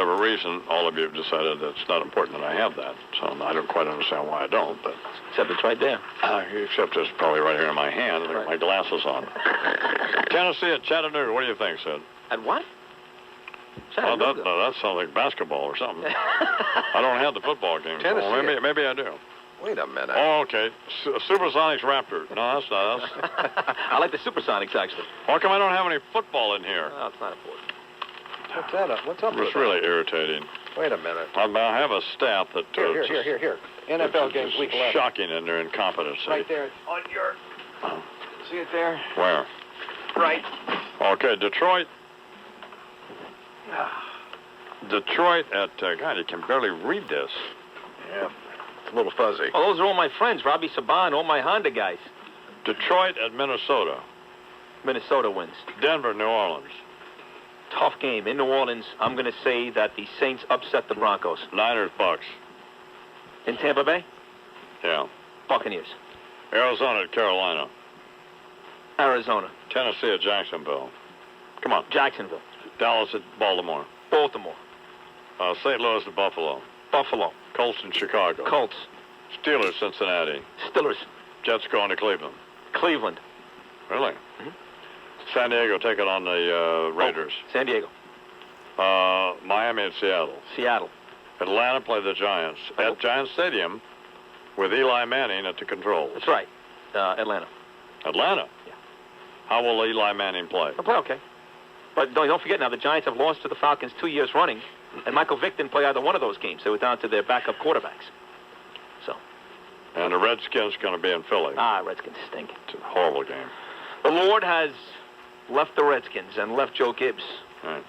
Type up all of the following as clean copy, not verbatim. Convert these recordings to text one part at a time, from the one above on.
whatever reason, all of you have decided that it's not important that I have that. So I don't quite understand why I don't. But except it's right there. Except it's probably right here in my hand. I got my glasses on. Tennessee at Chattanooga. What do you think, Sid? At what? Oh, that sounds like basketball or something. I don't have the football game. Tennessee. So maybe I do. Wait a minute. Oh, okay. Supersonics Raptor. No, that's not us. I like the Supersonics, actually. How come I don't have any football in here? No, it's not important. What's that up? What's up with It's really irritating. Wait a minute. I have a staff that... Here. NFL games week 11. Shocking in their incompetency. Right there. On your... See it there? Where? Right. Okay, Detroit. Detroit at... God, you can barely read this. Yeah. It's a little fuzzy. Oh, those are all my friends. Robbie Saban, all my Honda guys. Detroit at Minnesota. Minnesota wins. Denver, New Orleans. Tough game. In New Orleans, I'm going to say that the Saints upset the Broncos. Niners, Bucks. In Tampa Bay? Yeah. Buccaneers. Arizona at Carolina. Arizona. Tennessee at Jacksonville. Come on. Jacksonville. Dallas at Baltimore. Baltimore. St. Louis at Buffalo. Buffalo. Colts in Chicago. Colts. Steelers, Cincinnati. Steelers. Jets going to Cleveland. Cleveland. Really? Mm-hmm. San Diego taking on the Raiders. San Diego. Miami at Seattle. Seattle. Atlanta play the Giants at Giants Stadium with Eli Manning at the controls. That's right. Atlanta. Atlanta? Yeah. How will Eli Manning play? He'll play okay. But don't forget now, the Giants have lost to the Falcons 2 years running, and Michael Vick didn't play either one of those games. They were down to their backup quarterbacks. So. And the Redskins going to be in Philly. Redskins stink. It's a horrible game. The Lord has left the Redskins and left Joe Gibbs. Right.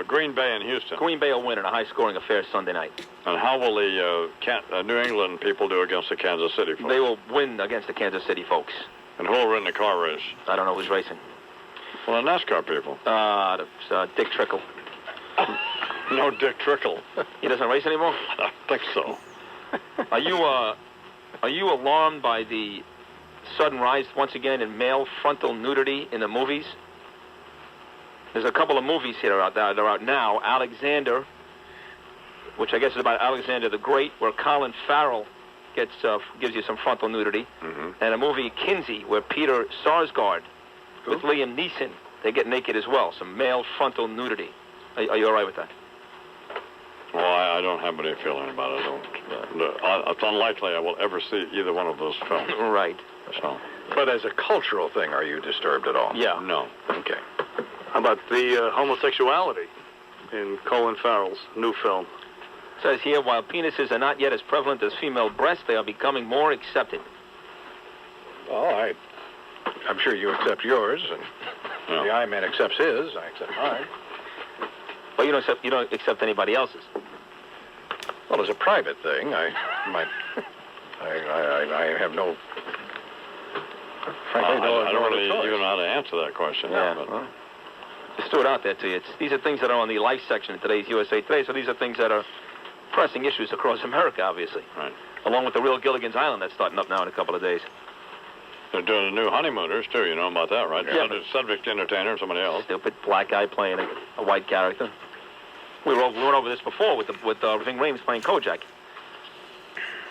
Green Bay and Houston. Green Bay will win in a high-scoring affair Sunday night. And how will the New England people do against the Kansas City folks? They will win against the Kansas City folks. And who will win the car race? I don't know who's racing. Well, the NASCAR people. Dick Trickle. No Dick Trickle. He doesn't race anymore? I think so. Are you alarmed by the sudden rise once again in male frontal nudity in the movies? There's a couple of movies here that are out now. Alexander, which I guess is about Alexander the Great, where Colin Farrell gives you some frontal nudity, and a movie Kinsey, where Peter Sarsgaard with Liam Neeson, they get naked as well. Some male frontal nudity. Are you all right with that? Well, I don't have any feeling about it. It's unlikely I will ever see either one of those films. Right. So. But as a cultural thing, are you disturbed at all? Yeah. No. Okay. How about the homosexuality in Colin Farrell's new film? It says here, while penises are not yet as prevalent as female breasts, they are becoming more accepted. Well, I'm sure you accept yours, and the I-Man accepts his. I accept mine. But you don't accept anybody else's. Well, as a private thing, I have no. Frankly, I don't really choice. even know how to answer that question. Yeah. But, Well, just threw it out there to you. These are things that are on the life section in today's USA Today, so these are things that are pressing issues across America, obviously. Right. Along with the real Gilligan's Island that's starting up now in a couple of days. They're doing the new Honeymooners, too. You know about that, right? Yeah. Subject entertainer, somebody else. Stupid black guy playing a white character. We went over this before with Ving Rhames playing Kojak.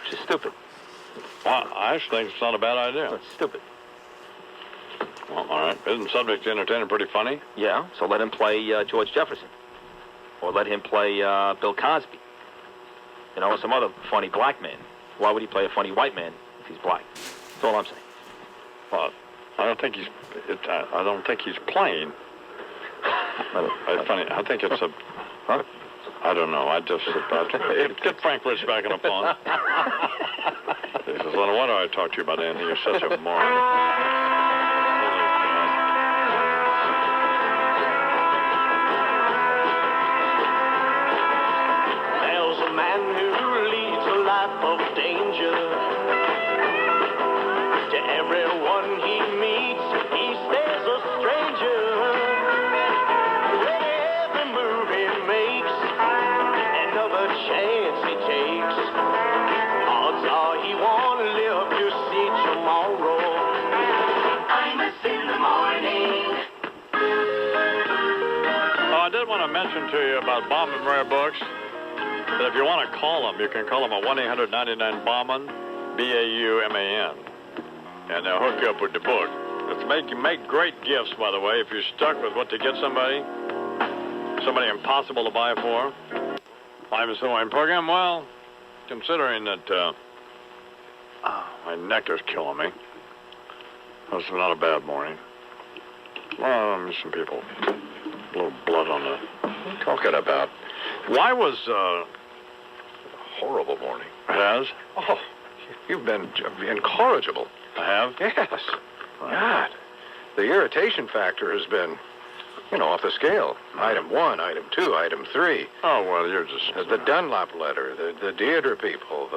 Which is stupid. Well, I actually think it's not a bad idea. It's stupid. Well, all right. Isn't subject entertainer pretty funny? Yeah, so let him play George Jefferson. Or let him play Bill Cosby. You know, some other funny black man. Why would he play a funny white man if he's black? That's all I'm saying. Well, I don't think he's playing. It's funny. I think it's a... Huh? I don't know. Get Frank Rich back in the phone. He says, well, why do I talk to you about anything? You're such a moron. Of danger. To everyone he meets, he stays a stranger. With every move he makes, another chance he takes, odds are he won't live to see tomorrow. Imus in the morning. I did want want to mention to you about Bauman Rare Books that if you want to call them, you can call them at 1-800-99-BAUMAN, B-A-U-M-A-N, and they'll hook you up with the book. You make great gifts, by the way, if you're stuck with what to get somebody impossible to buy for. I'm so in program. Well, considering that my neck is killing me, this is not a bad morning. Well, some people, a little blood on the. What are you talking about? Why was Horrible morning. It has? Oh, you've been incorrigible. I have? Yes. God. The irritation factor has been, off the scale. Item 1, item 2, item 3. Oh, well, you're just... The Dunlop letter, the Deirdre people,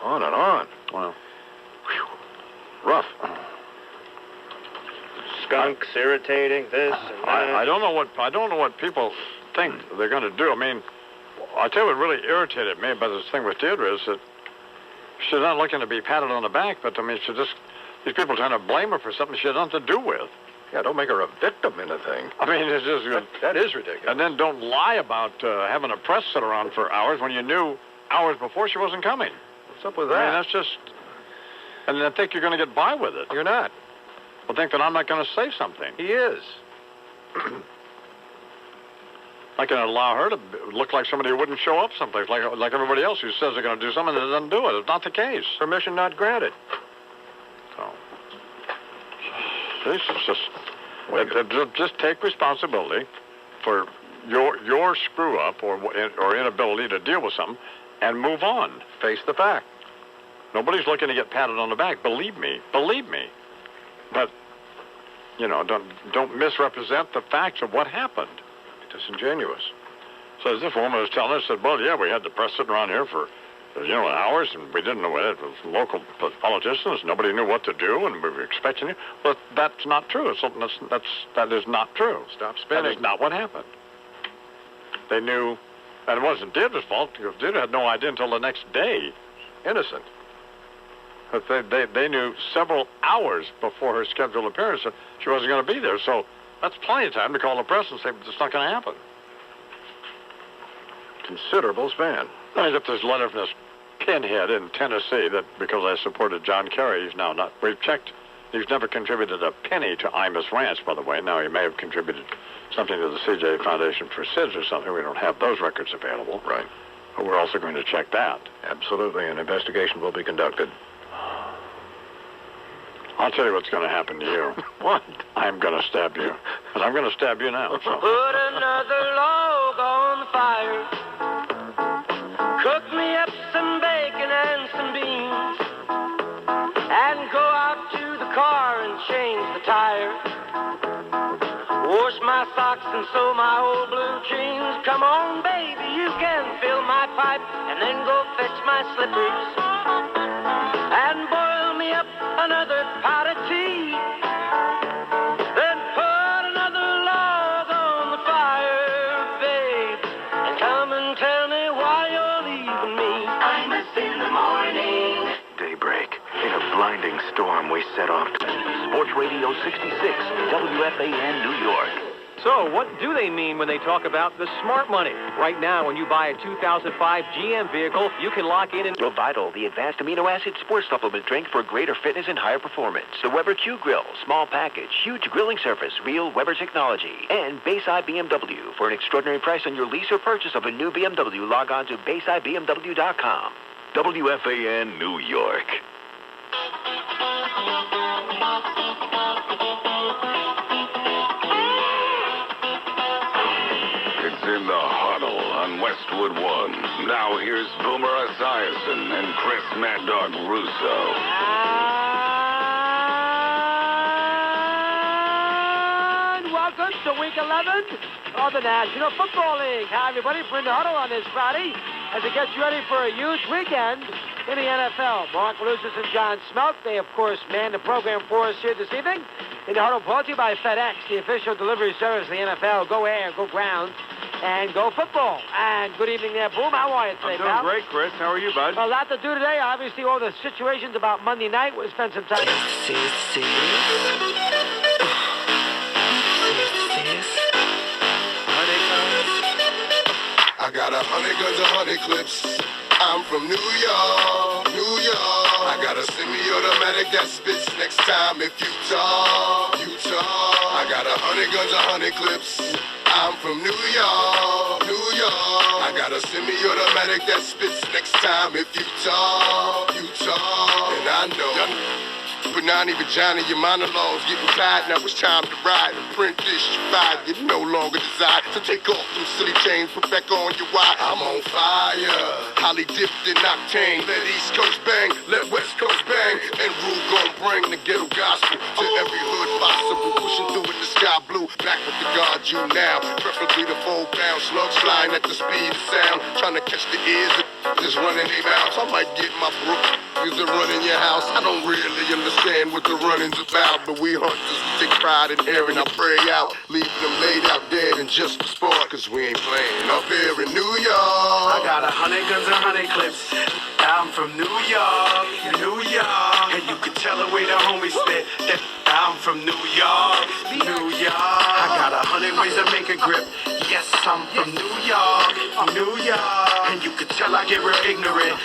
on and on. Well. Whew. Rough. Skunks irritating this and that. I don't know what people think they're going to do. I mean, I'll tell you what really irritated me about this thing with Deirdre is that she's not looking to be patted on the back, but, these people trying to blame her for something she had nothing to do with. Yeah, don't make her a victim in a thing. I mean, it's just... That is ridiculous. And then don't lie about having a press sit around for hours when you knew hours before she wasn't coming. What's up with that? I mean, that's just... And then think you're going to get by with it. You're not. Well, think that I'm not going to say something. He is. I can allow her to look like somebody who wouldn't show up someplace, like everybody else who says they're going to do something and doesn't do it. It's not the case. Permission not granted. So, this is just take responsibility for your screw up or inability to deal with something and move on. Face the fact. Nobody's looking to get patted on the back. Believe me. But don't misrepresent the facts of what happened. Disingenuous. So as this woman was telling us, said, well, yeah, we had the press sitting around here for, hours, and we didn't know it. It was local politicians. Nobody knew what to do, and we were expecting it. But that's not true. That is not true. Stop spinning. That is not what happened. They knew, and it wasn't Deirdre's fault, because Deirdre had no idea until the next day. Innocent. But they knew several hours before her scheduled appearance that she wasn't going to be there. So that's plenty of time to call the press and say, it's not going to happen. Considerable span. I mean, if there's a letter from this pinhead in Tennessee that because I supported John Kerry, he's now not. We've checked. He's never contributed a penny to Imus Ranch, by the way. Now, he may have contributed something to the CJ Foundation for SIDS or something. We don't have those records available. Right. But we're also going to check that. Absolutely. An investigation will be conducted. I'll tell you what's going to happen to you. What? I'm going to stab you. And I'm going to stab you now. So. Put another log on the fire. Cook me up some bacon and some beans. And go out to the car and change the tire. Wash my socks and sew my old blue jeans. Come on, baby, you can fill my pipe. And then go fetch my slippers. And boil me up another pot of tea. Then put another log on the fire, babe. And come and tell me why you're leaving me. I miss in the morning. Daybreak. In a blinding storm, we set off to Sports Radio 66, WFAN, New York. So, what do they mean when they talk about the smart money? Right now, when you buy a 2005 GM vehicle, you can lock in and... Vital, the advanced amino acid sports supplement drink for greater fitness and higher performance. The Weber Q Grill, small package, huge grilling surface, real Weber technology. And Bayside BMW. For an extraordinary price on your lease or purchase of a new BMW, log on to BaysideBMW.com. WFAN, New York. It's in the huddle on Westwood 1. Now here's Boomer Esiason and Chris Mad Dog Russo. And welcome to Week 11 of the National Football League. Hi, everybody. We're in the huddle on this Friday as it gets you ready for a huge weekend in the NFL. Mark Lucis and John Smelt, they, of course, man the program for us here this evening. In the huddle brought to you by FedEx, the official delivery service of the NFL. Go air, go ground, and go football. And good evening there, Boom. How are you today, pal? I'm doing great, Chris. How are you, bud? A lot to do today. Obviously, all the situations about Monday night. We'll spend some time. 100 guns, 100 clips. I'm from New York, New York. I got a semi-automatic that spits next time if you talk, you talk. I got 100 guns, 100 clips. I'm from New York, New York. I got a semi-automatic that spits next time if you talk, you talk. And I know. Banana vagina, your monologues getting tired. Now it's time to ride and print this fire. You no longer desire. So take off them silly chains, put back on your wire. I'm on fire, highly dipped in octane. Let East Coast bang, let West Coast bang. And Rue gon' bring the ghetto gospel to every hood possible. Pushing through in the sky blue, back with the guard you now. Preferably the 4-pound slugs flying at the speed of sound. Trying to catch the ears of just running their mouths. I might get my brook. Is a run in your house. I don't really understand what the running's about, but we hunters, we take pride in airing our prey out, leaving them laid out dead and just for sport, cause we ain't playing up here in New York. I got 100 guns, 100 clips. I'm from New York, New York. And you can tell the way the homies spit that I'm from New York, New York. I got 100 ways to make a grip. Yes, I'm from New York, New York. And you can tell I get real ignorant.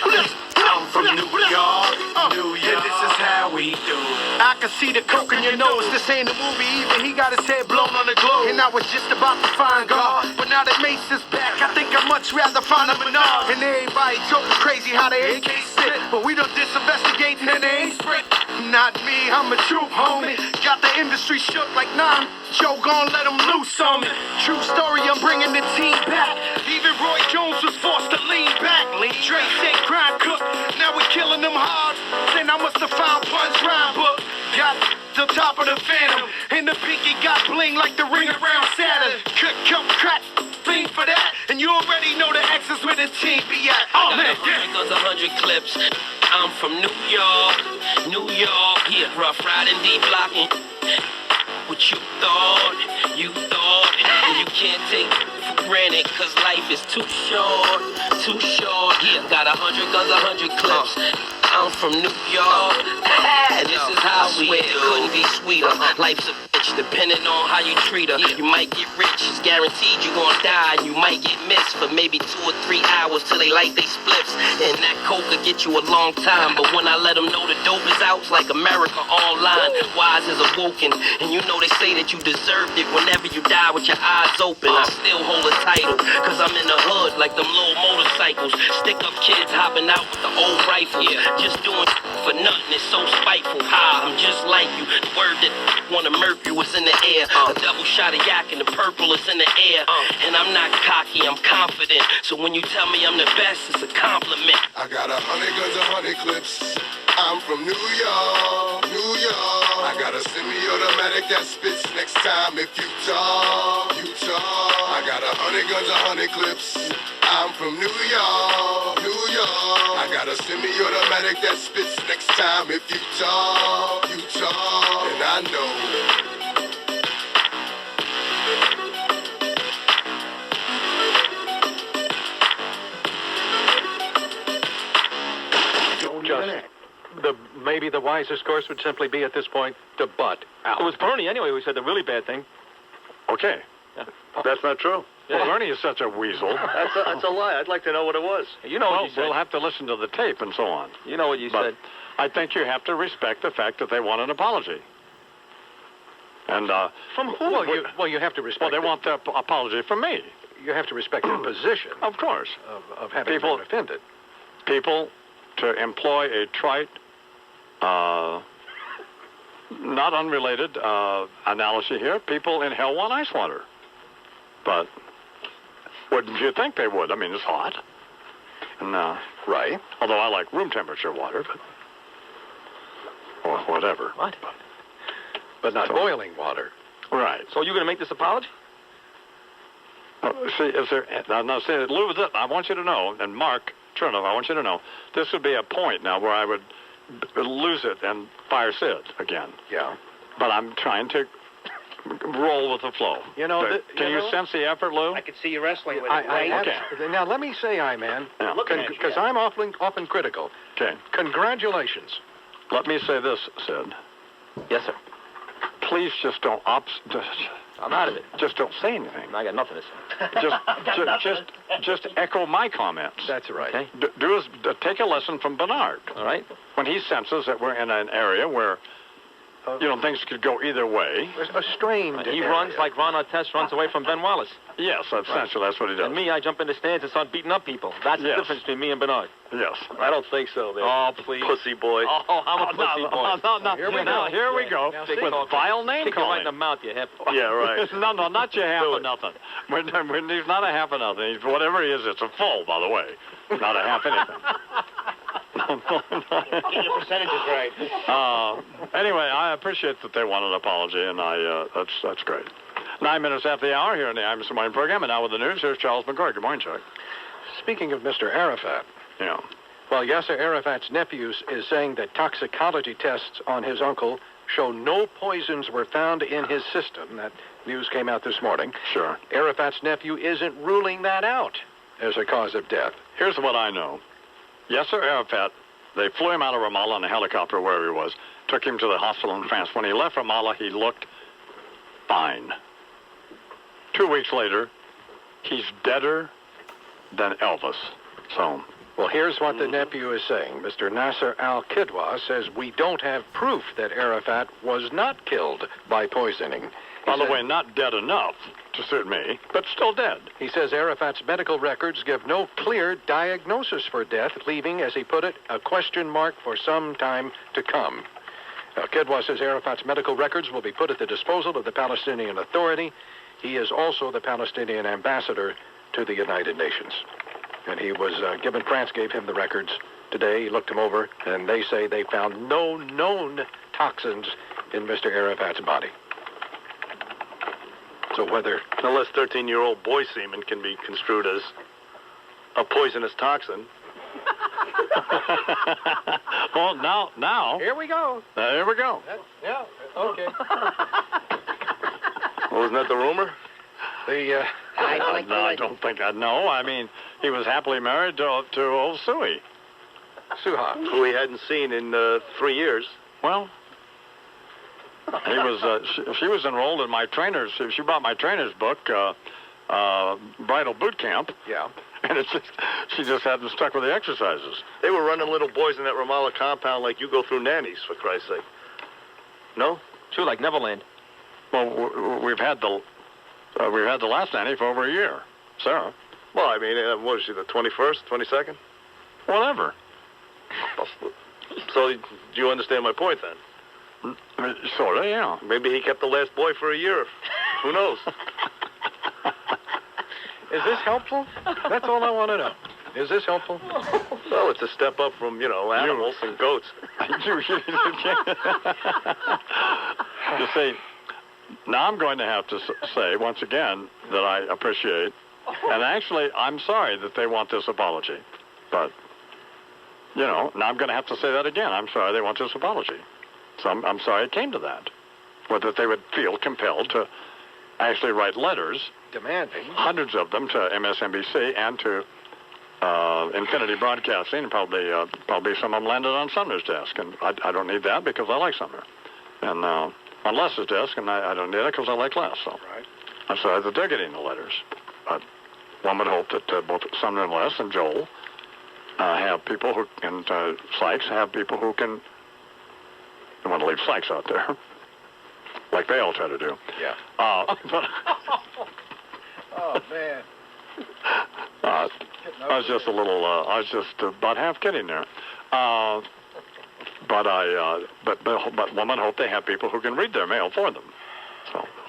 I'm from New York, New York. And this is how we do. I can see the coke in your nose. This ain't a movie even. He got his head blown on the globe. And I was just about to find God, but now that Mace is back, I think I'd much rather find a Menard. And everybody talking crazy how they AK sit, but we don't disinvestigate and they ain't sprint. Not me, I'm a troop homie. Got the industry shook like nah. Joe gon' let him loose on me. True story, I'm bringing the team back. Even Roy Jones was forced to lean back. Dre said grind cook. Now we killing them hard. Then I must have found Punch Rhyme book. Got the top of the Phantom. And the pinky got bling like the ring around Saturn. Cook, crack, thing for that. And you already know the X is where the team be at. Oh man, 100 guns, 100 clips. I'm from New York, New York. Yeah, rough riding, deep blocking. What you thought, and you can't take for granted, cause life is too short, too short. Yeah, got 100 guns, 100 clips. I'm from New York, and this is how we do. It couldn't be sweeter. Life's a bitch, depending on how you treat her. You might get rich, it's guaranteed you gon' die, and you might get missed for maybe 2 or 3 hours till they light they spliffs. And that coke could get you a long time, but when I let them know the dope is out, it's like America online. Wise is awoken, and you know they say that you deserved it whenever you die with your eyes open. I still hold a title, cause I'm in the hood like them little motorcycles. Stick up kids hopping out with the old rifle. Just doing for nothing, it's so spiteful. I'm just like you. The word that wanna murk you is in the air. A double shot of yak and the purple is in the air. And I'm not cocky, I'm confident. So when you tell me I'm the best, it's a compliment. I got 100 guns, 100 clips. I'm from New York, New York. I got a semi-automatic that spits next time if you talk, you talk. I got 100 guns, 100 clips. I'm from New York, New York. I got a semi-automatic that spits next time if you talk, you talk. And I know. Maybe the wisest course would simply be at this point to butt out. It was Bernie anyway who said the really bad thing. Okay. That's not true. Well, Bernie is such a weasel. That's a lie. I'd like to know what it was. You know what you said. We'll have to listen to the tape and so on. You know what you said. I think you have to respect the fact that they want an apology. And from who? Well, you have to respect. Well, they want the apology from me. You have to respect their position. Of course. Of having been offended. People to employ a trite, not unrelated analogy here. People in hell want ice water. But wouldn't you think they would? I mean, it's hot. And, right. Although I like room temperature water, but or whatever. What? But not boiling water. Right. So you're going to make this apology? See, is there? Now, see, Lou, I want you to know, and Mark Chernoff, I want you to know, this would be a point now where I would lose it and fire Sid again. Yeah. But I'm trying to roll with the flow. You know, can you sense the effort, Lou? I can see you wrestling with it. Right? Okay. Now, let me say, man, because I'm often critical. Okay. Congratulations. Let me say this, Sid. Yes, sir. Please just don't I'm out of it. Just don't say anything. I got nothing to say. Just echo my comments. That's right. Okay. Take a lesson from Bernard. All right. When he senses that we're in an area where, things could go either way. A strained He area. runs like Ron Artest runs away from Ben Wallace. Yes, essentially that's what he does. And me, I jump in the stands and start beating up people. That's the Yes. difference between me and Bernard. Yes. I don't think so, man. Oh, please. Pussy boy. Oh, I'm a pussy boy. No. Here we Now, go. here we go. Now, With see? vile name Kick you right calling. in the mouth, you hip. Yeah, right. No, not your half Do of it. nothing. He's not a half of nothing. Whatever he is, it's a full, by the way. Not a half anything. Get your percentages right. Anyway, I appreciate that they want an apology, and that's great. 9 minutes after the hour here in the imus Morning program, and now with the news, here's Charles McCoy. Good morning, Chuck. Speaking of Mr. Arafat, Yeah. well, Yasser Arafat's nephew is saying that toxicology tests on his uncle show no poisons were found in his system. That news came out this morning. Sure. Arafat's nephew isn't ruling that out as a cause of death. Here's what I know. Yasser Arafat, they flew him out of Ramallah in a helicopter, wherever he was, took him to the hospital in France. When he left Ramallah, he looked fine. 2 weeks later, he's deader than Elvis. So, Well, here's what the nephew is saying. Mr. Nasser al-Kidwa says we don't have proof that Arafat was not killed by poisoning. by the way, not dead enough to suit me, but still dead. He says Arafat's medical records give no clear diagnosis for death, leaving, as he put it, a question mark for some time to come. Kidwa says Arafat's medical records will be put at the disposal of the Palestinian Authority. He is also the Palestinian ambassador to the United Nations. And he was given, France gave him the records today. He looked them over, and they say they found no known toxins in Mr. Arafat's body. So whether... Unless 13-year-old boy semen can be construed as a poisonous toxin. Well, now. Here we go. Here we go. Yeah, okay. Wasn't that the rumor? The, I don't think I know. I mean, he was happily married to old Suey. Suha. Who he hadn't seen in 3 years. Well, he was. She was enrolled in my trainer's. She bought my trainer's book, Bridal Boot Camp. Yeah. And it's just, she just hadn't stuck with the exercises. They were running little boys in that Ramallah compound like you go through nannies, for Christ's sake. No? True, like Neverland. Well, we've had the last nanny for over a year, Sarah. Well, I mean, what is she, the 21st, 22nd? Whatever. So, do you understand my point, then? Sort of, yeah. Maybe he kept the last boy for a year. Who knows? Is this helpful? That's all I want to know. Is this helpful? Well, it's a step up from, animals and goats. You see, now I'm going to have to say once again that I appreciate, and actually I'm sorry that they want this apology. But, now I'm going to have to say that again. I'm sorry they want this apology. So I'm sorry it came to that. Or that they would feel compelled to actually write letters, demanding, hundreds of them, to MSNBC and to Infinity Broadcasting, and probably some of them landed on Sumner's desk. And I don't need that because I like Sumner. And on Les's desk, and I don't need it because I like Les. So right. I'm sorry that they're getting the letters. But one would hope that both Sumner and Les and Joel have people who, and Sykes have people who can, I want to leave Sykes out there, like they all try to do. Yeah. But oh, man. I was just a little, I was just about half kidding there. But women hope they have people who can read their mail for them.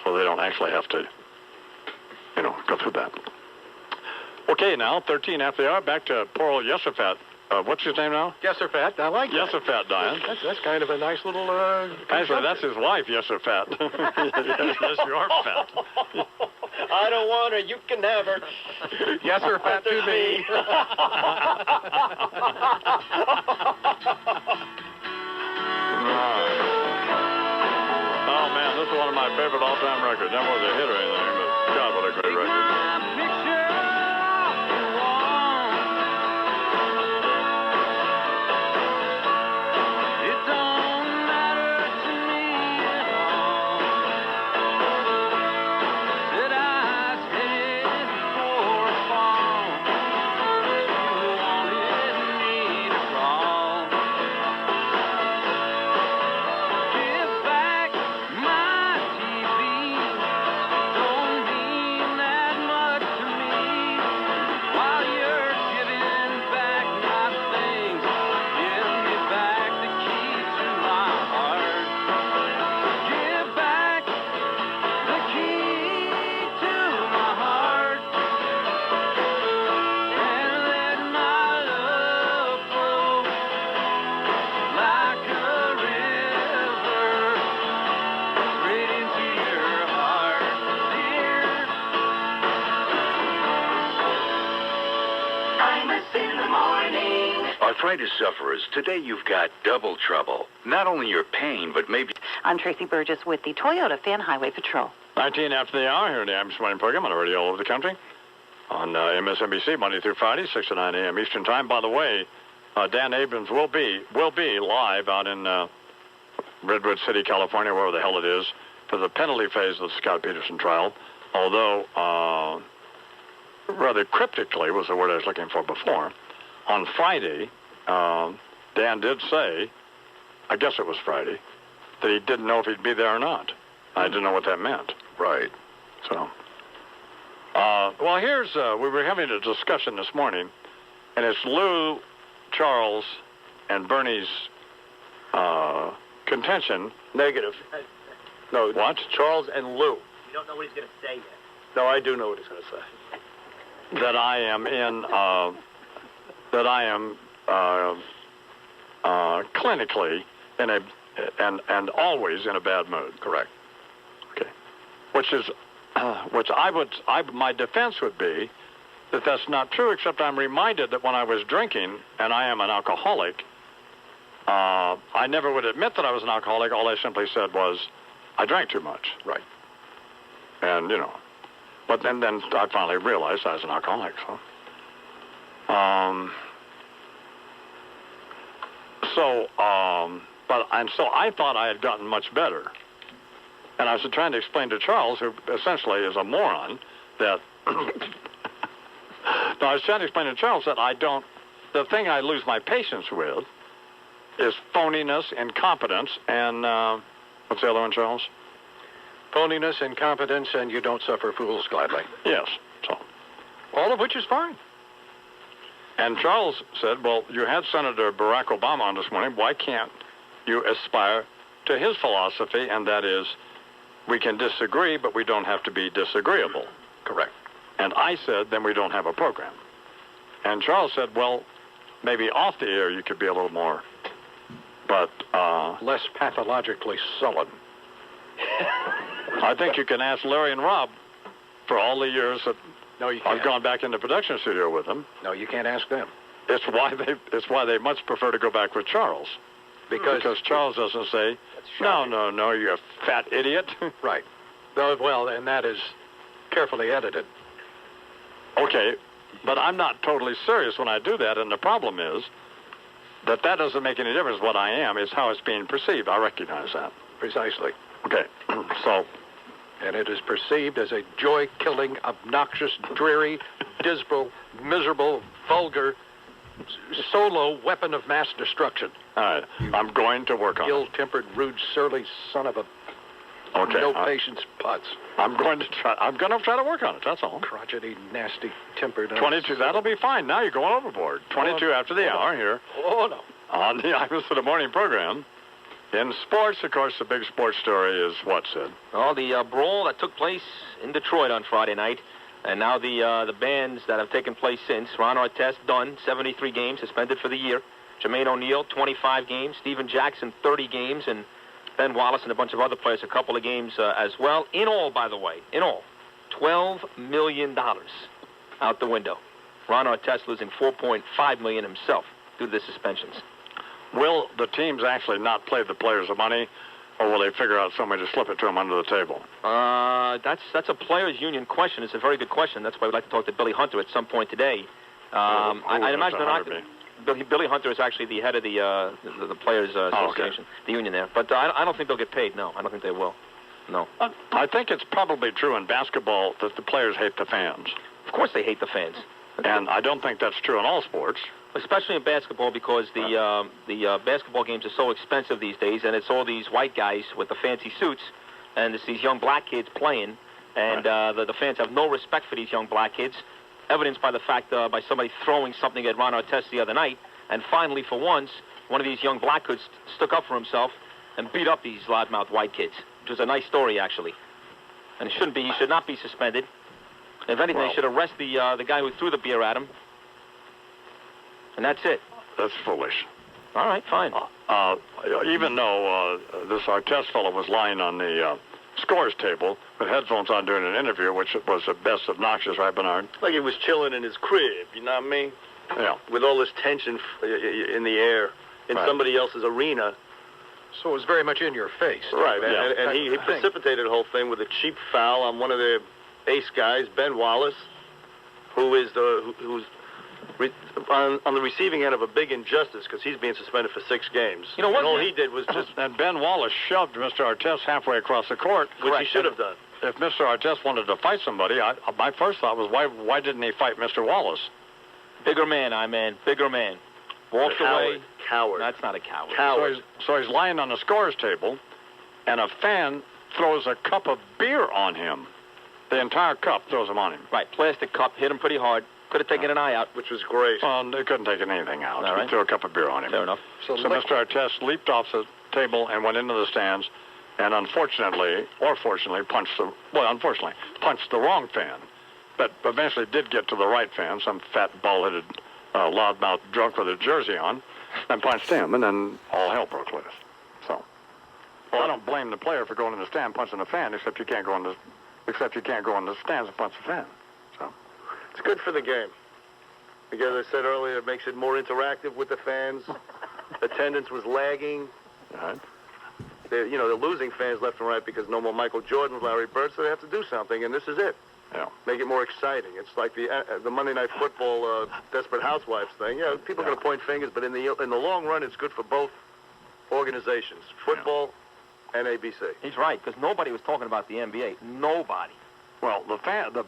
So they don't actually have to, go through that. Okay, now, 13 after the hour, back to poor old Yesafat. What's his name now? Yesafat, I like that. Yesafat, Diane. That's kind of a nice little... Actually, that's his wife, Yesafat. Yes, you're fat. I don't want her. You can have her. Yesafat to me. Oh, man, this is one of my favorite all-time records. Never was a hit or anything, but God, what a great record. in the morning. Arthritis sufferers, today you've got double trouble. Not only your pain, but maybe... I'm Tracy Burgess with the Toyota Fan Highway Patrol. 19 after the hour here in the imus morning program on the radio all over the country. On MSNBC, Monday through Friday, 6 to 9 a.m. Eastern Time. By the way, Dan Abrams will be live out in Redwood City, California, wherever the hell it is, for the penalty phase of the Scott Peterson trial. Although, rather cryptically was the word I was looking for before. On Friday, Dan did say, I guess it was Friday, that he didn't know if he'd be there or not. I didn't know what that meant. Right. So, well, here's, we were having a discussion this morning, and it's Lou, Charles, and Bernie's contention. Negative. No. What? Charles and Lou. You don't know what he's going to say yet. No, I do know what he's going to say. That I am clinically in a, and always in a bad mood. Correct. Okay. Which my defense would be that that's not true, except I'm reminded that when I was drinking, and I am an alcoholic, I never would admit that I was an alcoholic. All I simply said was, I drank too much. Right. And, but then I finally realized I was an alcoholic, so. So I thought I had gotten much better. And I was trying to explain to Charles, who essentially is a moron, that... No, I was trying to explain to Charles that the thing I lose my patience with is phoniness, incompetence, and, what's the other one, Charles? Phoniness, incompetence, and you don't suffer fools gladly. Yes, so. All of which is fine. And Charles said, well, you had Senator Barack Obama on this morning. Why can't you aspire to his philosophy, and that is, we can disagree, but we don't have to be disagreeable. Correct. And I said, then we don't have a program. And Charles said, well, maybe off the air you could be a little more, but... less pathologically sullen. I think you can ask Larry and Rob for all the years that I've gone back in the production studio with them. No, you can't ask them. It's why they much prefer to go back with Charles. Because Charles doesn't say, no, you fat idiot. Right. Well, and that is carefully edited. Okay, but I'm not totally serious when I do that, and the problem is that doesn't make any difference. What I am is how it's being perceived. I recognize that. Precisely. Okay, so... And it is perceived as a joy-killing, obnoxious, dreary, dismal, miserable, vulgar, solo weapon of mass destruction. All right, I'm going to work on it. Ill-tempered, rude, surly son of a... Okay. No patience putz. I'm going to try to work on it, that's all. Crotchety, nasty, tempered... 22, that'll be fine. Now you're going overboard. 22 after the hour here. Oh, no. On the Imus for the Morning program. In sports, of course, the big sports story is what, Sid? Oh, the brawl that took place in Detroit on Friday night, and now the bans that have taken place since. Ron Artest, done, 73 games, suspended for the year. Jermaine O'Neal, 25 games. Steven Jackson, 30 games. And Ben Wallace and a bunch of other players, a couple of games as well. In all, by the way, $12 million out the window. Ron Artest losing $4.5 million himself due to the suspensions. Will the teams actually not play the players the money, or will they figure out some way to slip it to them under the table? That's a players' union question. It's a very good question. That's why we'd like to talk to Billy Hunter at some point today. I imagine they're not. Billy Hunter is actually the head of the Players Association, the union there. But I don't think they'll get paid. No, I don't think they will. No. I think it's probably true in basketball that the players hate the fans. Of course they hate the fans. And I don't think that's true in all sports. Especially in basketball, because the basketball games are so expensive these days, and it's all these white guys with the fancy suits, and it's these young black kids playing, and the fans have no respect for these young black kids, evidenced by the fact by somebody throwing something at Ron Artest the other night, and finally, for once, one of these young black kids stuck up for himself and beat up these loudmouth white kids, which was a nice story, actually. And it shouldn't be. He should not be suspended. If anything, they should arrest the guy who threw the beer at him. And that's it. That's foolish. All right, fine. Even though this Artest fellow was lying on the scores table with headphones on during an interview, which was the best obnoxious, right, Bernard? Like he was chilling in his crib, you know what I mean? Yeah. with all this tension in the air in somebody else's arena. So it was very much in your face. Right, Yeah. and he precipitated the whole thing with a cheap foul on one of their ace guys, Ben Wallace, who's on the receiving end of a big injustice because he's being suspended for 6 games. You know what? And all he did was just... And Ben Wallace shoved Mr. Artest halfway across the court. Which he should have done. If Mr. Artest wanted to fight somebody, my first thought was, why didn't he fight Mr. Wallace? Bigger man, bigger man. Walks away. Coward. That's not a coward. So he's lying on the scorer's table, and a fan throws a cup of beer on him. The entire cup throws him on him. Right, plastic cup, hit him pretty hard. Could have taken an eye out. Which was great. Well, they couldn't take anything out. All right. He threw a cup of beer on him. Fair enough. So Mr. Artest leaped off the table and went into the stands, and unfortunately punched the wrong fan, but eventually did get to the right fan, some fat, bald-headed, loudmouth drunk with a jersey on, and punched him, and then all hell broke loose. So, well, I don't blame the player for going in the stand punching the fan, except you can't go in the stands and punch the fan. So, It's good for the game. Because I said earlier, it makes it more interactive with the fans. Attendance was lagging. right. They're losing fans left and right because no more Michael Jordan, Larry Bird, so they have to do something, and this is it. Yeah. Make it more exciting. It's like the Monday Night Football Desperate Housewives thing. Yeah, people are going to point fingers, but in the long run, it's good for both organizations, football and ABC. He's right, because nobody was talking about the NBA. Nobody. Well, the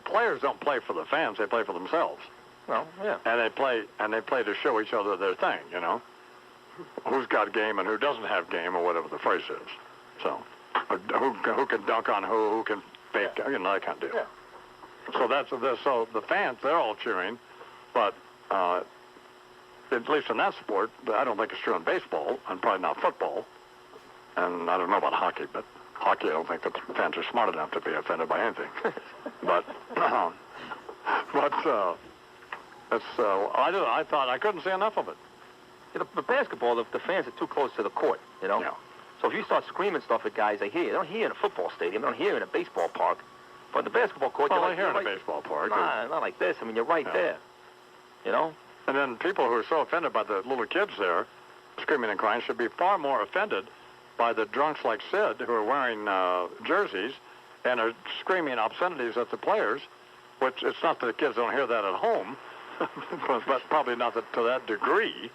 players don't play for the fans; they play for themselves. Well, yeah. And they play to show each other their thing, who's got game and who doesn't have game, or whatever the phrase is. So, who can dunk on who can fake, that kind of deal. Yeah. So so the fans, they're all cheering, but at least in that sport, I don't think it's true in baseball, and probably not football, and I don't know about hockey, but hockey, I don't think the fans are smart enough to be offended by anything. But I thought I couldn't see enough of it. The basketball, the fans are too close to the court, Yeah. So if you start screaming stuff at guys, they hear you. They don't hear in a football stadium. They don't hear in a baseball park. But in the basketball court, Well, you're I hear in a right. baseball park. Nah, not like this. I mean, you're right there. And then people who are so offended by the little kids there, screaming and crying, should be far more offended by the drunks like Sid who are wearing jerseys and are screaming obscenities at the players, which it's not that the kids don't hear that at home, but probably not to that degree.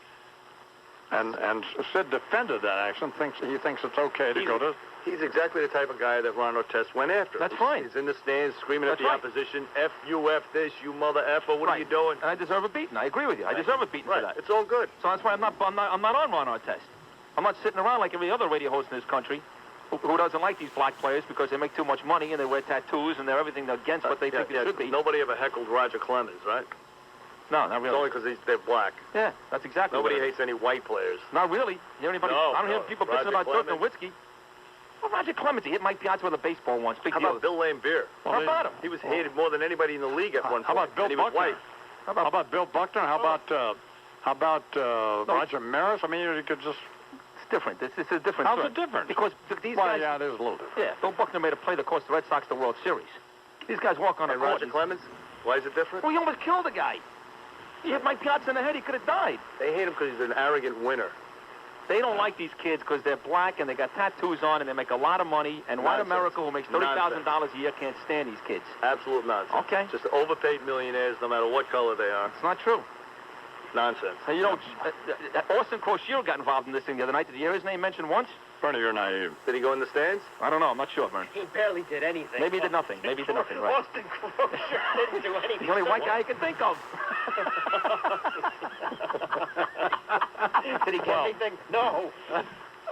And Sid defended that action. He thinks it's okay to go to. He's exactly the type of guy that Ron Artest went after. That's right. He's in the stands screaming at That's the right. opposition, F you, F this, you mother effer, what are you doing? And I deserve a beating. I agree with you. I deserve a beating for that. It's all good. So that's why I'm not on Ron Artest. I'm not sitting around like every other radio host in this country who doesn't like these black players because they make too much money and they wear tattoos and they're everything against what they think they should be. Nobody ever heckled Roger Clemens, right? No, not really. It's only because they're black. Yeah, that's exactly Nobody what it is. hates any white players. Not really. Hear anybody? No, I don't hear no. people Roger bitching about Dirk Clemens. Nowitzki. Well, Roger Clemens, he hit Mike Piazza with a baseball once. Big How deal. about Bill Laimbeer? How about him? He was hated more than anybody in the league at one point. How about Bill and he was Buckner? white. How about Bill Buckner? How about Roger Maris? I mean, you could just. It's different. This is a different. How's story. it different? Because these Well, guys. yeah, it is a little different. Yeah, Bill Buckner made a play that cost the Red Sox the World Series. These guys walk on a And court. Roger Clemens? Why is it different? Well, he almost killed the guy. He hit Mike Piazza in the head. He could have died. They hate him because he's an arrogant winner. They don't like these kids because they're black and they got tattoos on and they make a lot of money. And white Nonsense. America, who makes $30,000 a year, can't stand these kids. Absolute nonsense. Okay. Just overpaid millionaires, no matter what color they are. It's not true. Nonsense. And Austin Crocier got involved in this thing the other night. Did you hear his name mentioned once? Bernie, you're naive. Did he go in the stands? I don't know. I'm not sure, Vern. He barely did anything. Maybe he did nothing. Maybe he did nothing, right. Austin Crocier didn't do anything. The only white guy I can think of. Did he get anything? No.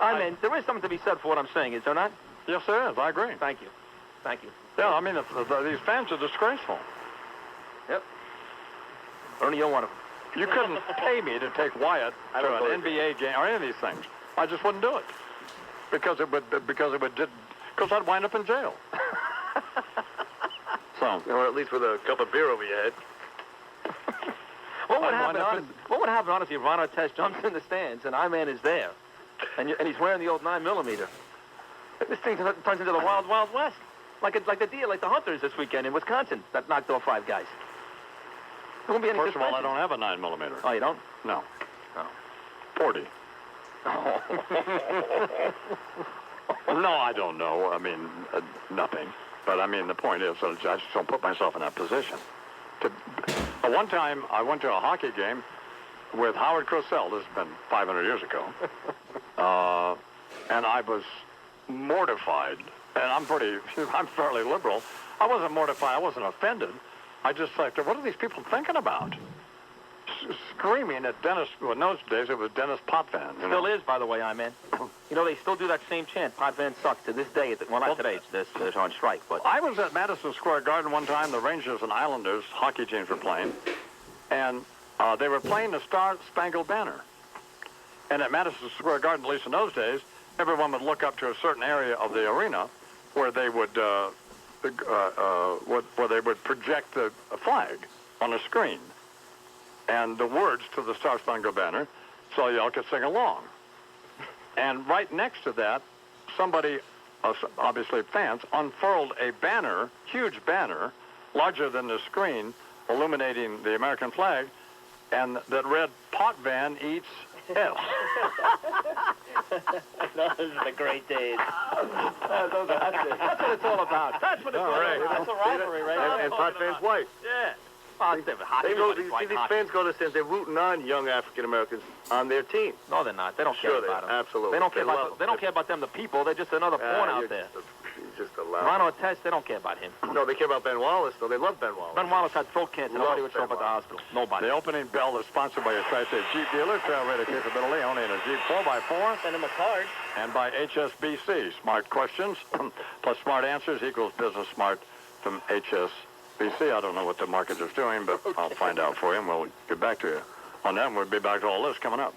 I mean, there is something to be said for what I'm saying, is there not? Yes, there is. I agree. Thank you. Thank you. Yeah, I mean, these fans are disgraceful. Yep. Ernie, you want to... You couldn't pay me to take Wyatt to an NBA game or any of these things. I just wouldn't do it because I'd wind up in jail. So, Or at least with a cup of beer over your head. What would happen, honestly, if Ron Artest jumps in the stands and I-Man is there, and he's wearing the old 9mm? This thing turns into the Wild Wild West, like the deer, like the Hunters this weekend in Wisconsin that knocked off 5 guys. There won't be any First of all, I suspension. don't have a 9mm. Oh, you don't? No. Oh. 40. No, I don't know. I mean, nothing. But I mean, the point is that I just don't put myself in that position. One time, I went to a hockey game with Howard Cosell. This has been 500 years ago. And I was mortified. And I'm fairly liberal. I wasn't mortified. I wasn't offended. I just thought, what are these people thinking about? Screaming at Dennis. Well, in those days, it was Dennis Potvin. Still is, by the way, I'm in. You know, they still do that same chant, Potvin sucks, to this day. Well, not today, it's on strike, but... I was at Madison Square Garden one time. The Rangers and Islanders hockey teams were playing, and they were playing the Star-Spangled Banner. And at Madison Square Garden, at least in those days, everyone would look up to a certain area of the arena where they would project the flag on a screen and the words to the Star-Spangled Banner, so y'all could sing along. And right next to that, somebody, obviously fans, unfurled a banner, huge banner, larger than the screen, illuminating the American flag, and that read, "Potvin eats F." Those are the great days. That's what it's all about. That's what it's all about. That's a rivalry, right? And Potvin's wife. Yeah. These fans go to the stands. They're rooting on young African Americans on their team. No, they're not. They don't care about them. Absolutely. They don't care about. They don't care about them, the people. They're just another pawn out there. Just a loud. Ron Artest, they don't care about him. No, they care about Ben Wallace, though. They love Ben Wallace. Ben Wallace had throat cancer. Nobody would show up at the Ben hospital. Nobody. The opening bell is sponsored by your Tri-State Jeep dealer, trail radio capability only in a Jeep 4x4. Send him a card. And by HSBC. Smart questions plus smart answers equals business smart from HSBC. I don't know what the market is doing, but I'll find out for you, and we'll get back to you on that. And we'll be back to all this coming up.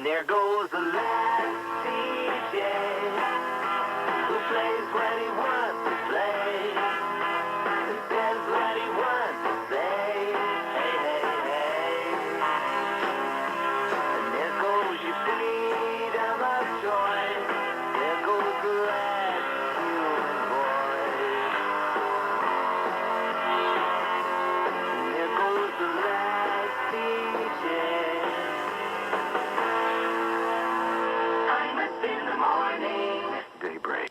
There goes the last DJ who plays when he wants to play and says what he wants to say. Hey, hey, hey. And there goes your freedom of choice. There goes the last human voice. And there goes the last DJ. Daybreak.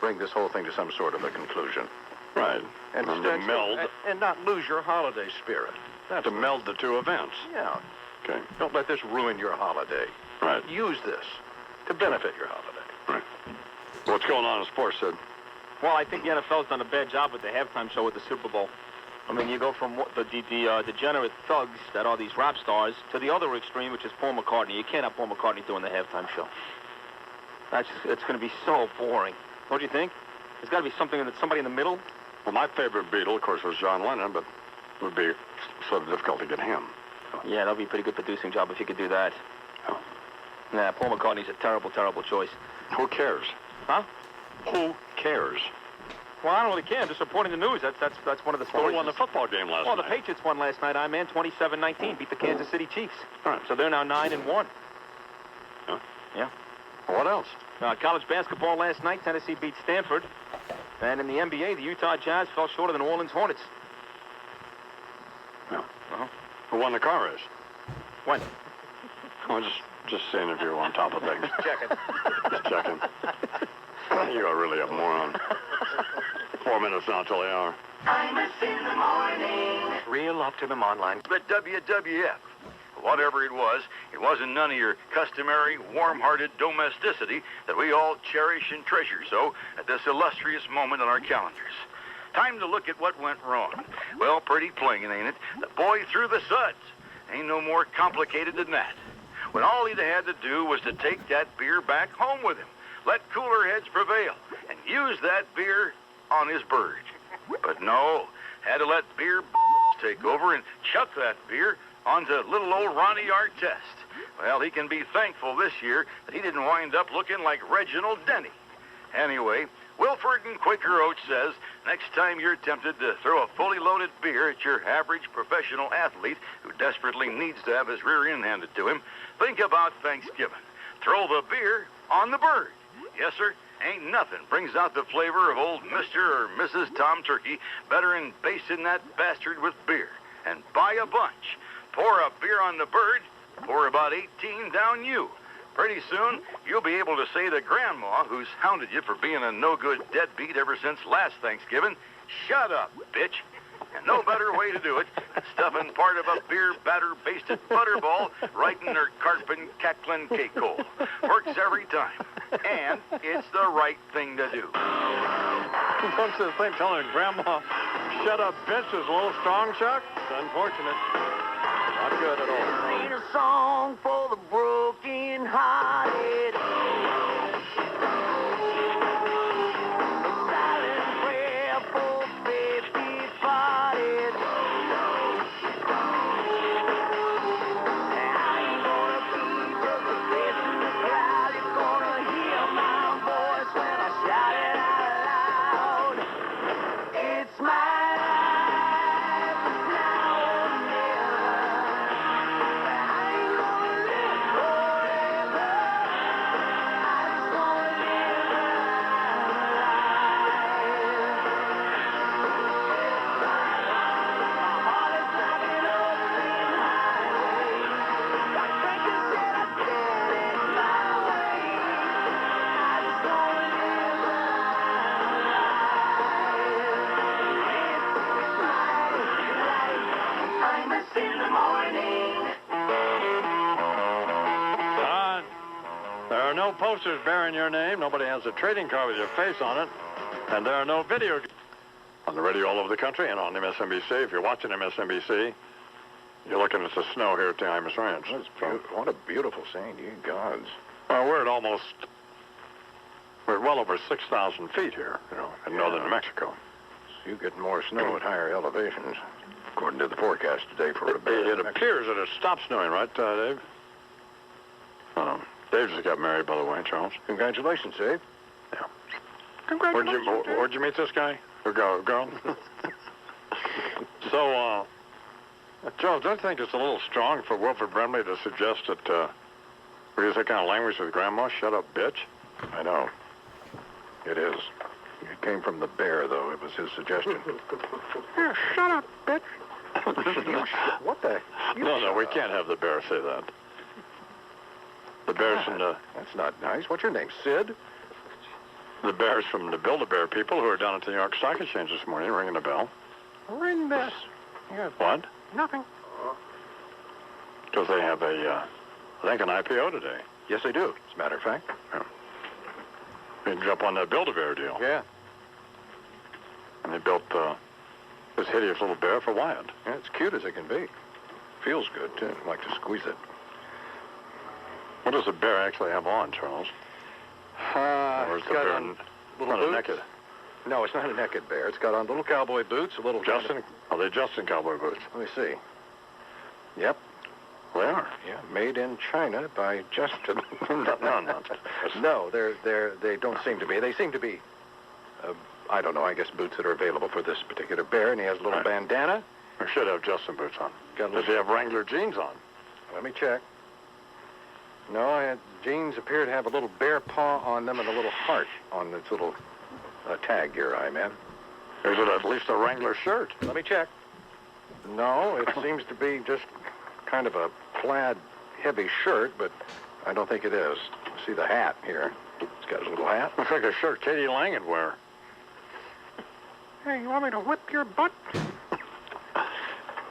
Bring this whole thing to some sort of a conclusion. Right. And to meld. And not lose your holiday spirit. That's To meld the two events. Yeah. Okay. Don't let this ruin your holiday. Right. Use this to benefit your holiday. Right. What's going on in sports, Sid? Well, I think the NFL's done a bad job with the halftime show with the Super Bowl. I mean, you go from the degenerate thugs that are these rap stars to the other extreme, which is Paul McCartney. You can't have Paul McCartney doing the halftime show. It's going to be so boring. Don't you think? There's got to be somebody in the middle. Well, my favorite Beatle, of course, was John Lennon, but it would be sort of difficult to get him. Yeah, that'd be a pretty good producing job if you could do that. Oh. Nah, Paul McCartney's a terrible, terrible choice. Who cares? Huh? Who cares? Well, I don't really care. I'm just reporting the news. That's one of the stories. Who won the football game last night? Well, the Patriots won last night, 27-19, beat the Kansas City Chiefs. All right. So they're now 9-1. Huh? Yeah. What else? College basketball last night, Tennessee beat Stanford. And in the NBA, the Utah Jazz fell short of the New Orleans Hornets. No. Who won the car race? When? I'm just seeing if you're on top of things. Checking. Just checking. You are really a moron. 4 minutes now till the hour. Imus in the morning. Real Optimum Online. But WWF, whatever it wasn't none of your customary, warm-hearted domesticity that we all cherish and treasure so at this illustrious moment on our calendars. Time to look at what went wrong. Well, pretty plain, ain't it? The boy threw the suds. Ain't no more complicated than that. When all he'd had to do was to take that beer back home with him, let cooler heads prevail, and use that beer on his bird. But no, had to let beer take over and chuck that beer onto little old Ronnie Artest. Well, he can be thankful this year that he didn't wind up looking like Reginald Denny. Anyway, Wilford and Quaker Oats says next time you're tempted to throw a fully loaded beer at your average professional athlete who desperately needs to have his rear end handed to him, think about Thanksgiving. Throw the beer on the bird. Yes, sir. Ain't nothing brings out the flavor of old Mr. or Mrs. Tom Turkey better than basting that bastard with beer. And buy a bunch. Pour a beer on the bird, pour about 18 down you. Pretty soon, you'll be able to say to Grandma, who's hounded you for being a no-good deadbeat ever since last Thanksgiving, "Shut up, bitch." And no better way to do it than stuffing part of a beer batter-basted butterball right in her carping, cackling cake hole. Works every time. And it's the right thing to do. What's this thing telling Grandma, "Shut up, bitch," is a little strong, Chuck? It's unfortunate. Not good at all. Sing a song for the broken-hearted. A silent prayer for faith departed. I ain't gonna be just a face in the crowd. You're gonna hear my voice when I shout it out loud. It's my life now or never. I ain't gonna live forever. I just wanna live my heart is like an open highway. Like Franklin said, I did it my way. I just wanna live I'm a in the morning. There are no posters bearing your name. Nobody has a trading card with your face on it. And there are no video on the radio all over the country and on MSNBC. If you're watching MSNBC, you're looking at the snow here at the Imus Ranch. What a beautiful scene, you gods. Well, we're well over 6,000 feet here, in northern New Mexico. You get more snow at higher elevations, according to the forecast today for a bear. It appears that it stopped snowing, right, Dave? Dave just got married, by the way, Charles. Congratulations, Dave. Yeah. Congratulations. Where'd you meet this guy? Or girl? So, Charles, don't you think it's a little strong for Wilford Brimley to suggest that we use that kind of language with Grandma? Shut up, bitch. I know. It is. It came from the bear, though. It was his suggestion. Yeah, shut up, bitch. What the? No, we can't have the bear say that. The bear's from the... That's not nice. What's your name, Sid? The bear's from the Build-A-Bear people who are down at the New York Stock Exchange this morning ringing the bell. Ring this. Yeah. What? Nothing. Because they have I think an IPO today. Yes, they do, as a matter of fact. Yeah. You can jump on that Build-A-Bear deal. Yeah. And they built this hideous little bear for Wyatt. Yeah, it's cute as it can be. Feels good, too. I like to squeeze it. What does the bear actually have on, Charles? Or is It's the got bear on little not boots. naked? No, it's not a naked bear. It's got on little cowboy boots, a little... Are they Justin cowboy boots? Let me see. Yep. They are. Yeah, made in China by Justin. No. No, they don't seem to be. They seem to be, I don't know, I guess boots that are available for this particular bear, and he has a little bandana. We should have Justin boots on. Got a Does he have Wrangler jeans on? Let me check. No, jeans appear to have a little bear paw on them and a little heart on its little tag here, man. Is it at least a Wrangler shirt? Let me check. No, it seems to be just kind of a plaid, heavy shirt, but I don't think it is. See the hat here. It's got a little hat. Looks like a shirt Katie Lang would wear. Hey, you want me to whip your butt?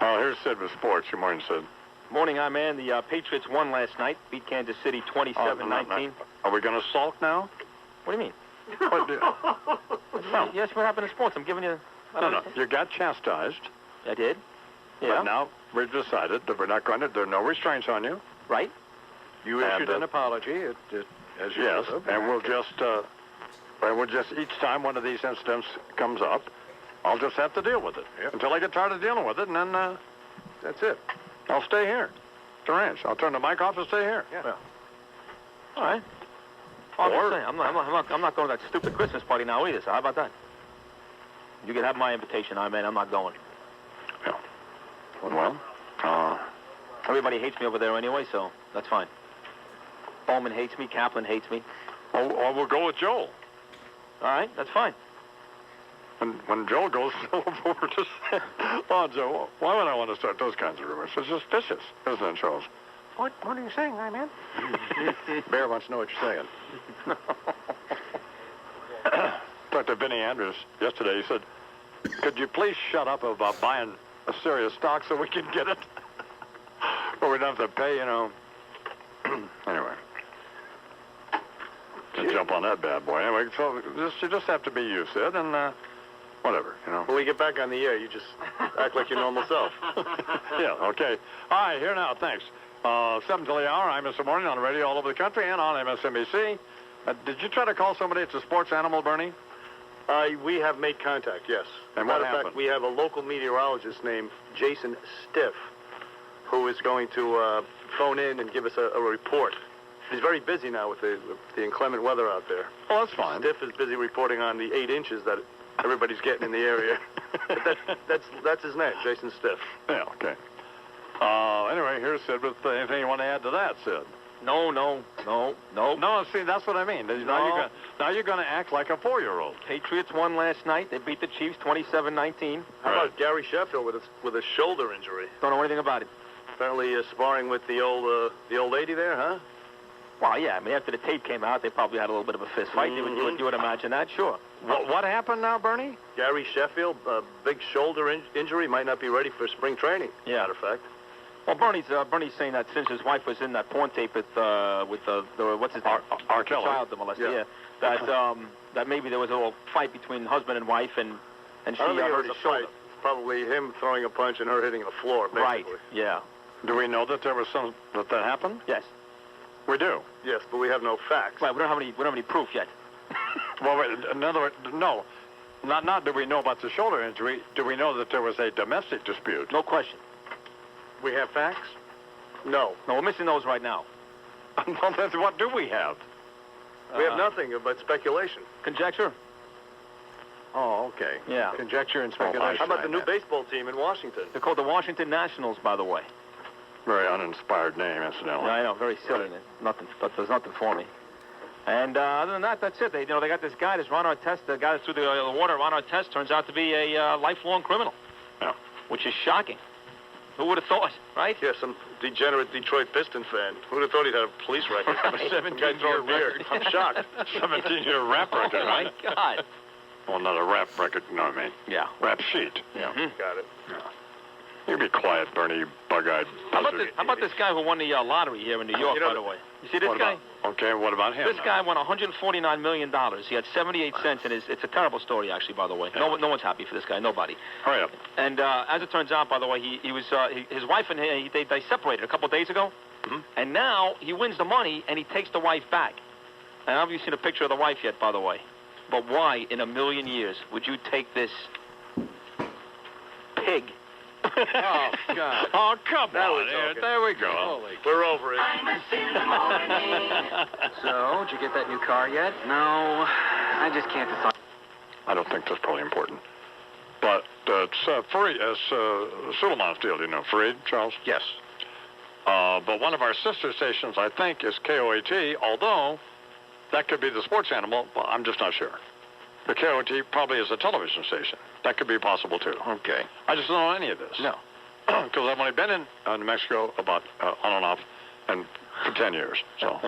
Oh, here's Sid with sports. Good morning, Sid. Morning, I'm man. The Patriots won last night, beat Kansas City 27-19. Are we going to sulk now? What do you mean? No. Yes, what happened to sports? I'm giving you... No. You got chastised. I did. Yeah. But now we've decided that we're not going to... There are no restraints on you. Right. You issued an apology, as you yes, should have. and we'll just each time one of these incidents comes up, I'll just have to deal with it until I get tired of dealing with it, and then that's it. I'll stay here. The ranch. I'll turn the mic off and stay here. Yeah. All right. I'm just saying, I'm not going to that stupid Christmas party now either, so how about that? You can have my invitation, I'm not going. Yeah. Well, Everybody hates me over there anyway, so that's fine. Bowman hates me, Kaplan hates me. or we'll go with Joel. All right, that's fine. When Joel goes over to say, oh, Joe, why would I want to start those kinds of rumors? It's suspicious, isn't it, Charles? What are you saying, my man? Bear wants to know what you're saying. Talked to Vinny Andrews yesterday. He said, could you please shut up about buying a serious stock so we can get it? Or we don't have to pay, you know. Anyway. To jump on that bad boy. Anyway, so you just have to be you, Sid, and whatever, you know. When we get back on the air, you just act like your normal self. Yeah, okay. All right, here now, thanks. 7 till the hour, imus Morning on the radio all over the country and on MSNBC. Did you try to call somebody at the sports animal, Bernie? We have made contact, yes. And what Matter of happened? fact, we have a local meteorologist named Jason Stiff who is going to phone in and give us a report. He's very busy now with the inclement weather out there. Oh, that's fine. Stiff is busy reporting on the 8 inches that everybody's getting in the area. But that's his name, Jason Stiff. Yeah, okay. Anyway, here's Sid with anything you want to add to that, Sid? No. No, see, that's what I mean. Now you're going to act like a 4-year-old. Patriots won last night. They beat the Chiefs 27-19. How about Gary Sheffield with a shoulder injury? Don't know anything about it. Apparently sparring with the old lady there, huh? Well, yeah, I mean, after the tape came out, they probably had a little bit of a fist fight. You would imagine that, sure. What happened now, Bernie? Gary Sheffield, big shoulder injury, might not be ready for spring training. Yeah. Matter of fact. Well, Bernie's saying that since his wife was in that porn tape with the what's his name? R. Kelly. Child molester, yeah. That maybe there was a little fight between husband and wife, and she I don't think it hurt was his a shoulder. fight. Probably him throwing a punch and her hitting the floor, basically. Right. Yeah. Do we know that there was that happened? Yes. We do. Yes, but we have no facts. Right. We don't have any proof yet. Well, wait, in other words, no. Not do we know about the shoulder injury. Do we know that there was a domestic dispute? No question. We have facts? No. No, we're missing those right now. Well, then what do we have? We have nothing but speculation. Conjecture? Oh, okay. Yeah. Conjecture and speculation. How about the new baseball team in Washington? They're called the Washington Nationals, by the way. Very uninspired name, incidentally. Yeah, I know, very silly. Nothing, but there's nothing for me. And other than that, that's it. They got this guy, this Ron Artest, the guy that threw the water. Ron Artest turns out to be a lifelong criminal. Yeah. Which is shocking. Who would have thought, right? Yeah, some degenerate Detroit Piston fan. Who would have thought he'd have a police record? A 17-year record. I'm shocked. 17-year rap record, Oh, my right? God. Well, not a rap record, you know what I mean? Yeah. Rap sheet. Yeah. Got it. You be quiet, Bernie, you bug-eyed How buzzard. about this guy who won the lottery here in New York, by the way? You see this What guy? Okay, what about him? This guy won $149 million. He had 78 cents in his... It's a terrible story, actually, by the way. No one's happy for this guy. Nobody. Hurry up. And as it turns out, by the way, his wife and they separated a couple of days ago. Mm-hmm. And now he wins the money, and he takes the wife back. And I haven't seen a picture of the wife yet, by the way. But why, in a million years, would you take this pig? Oh, God. Oh, come Now on. we're talking. There we go. We're over it. So, did you get that new car yet? No, I just can't decide. I don't think that's probably important. But it's Fareed, Suleiman's deal, you know, Fareed, Charles? Yes. But one of our sister stations, I think, is KOAT, although that could be the sports animal. Well, I'm just not sure. The KOAT probably is a television station. That could be possible, too. Okay. I just don't know any of this. No. Because I've only been in New Mexico about on and off and for 10 years. So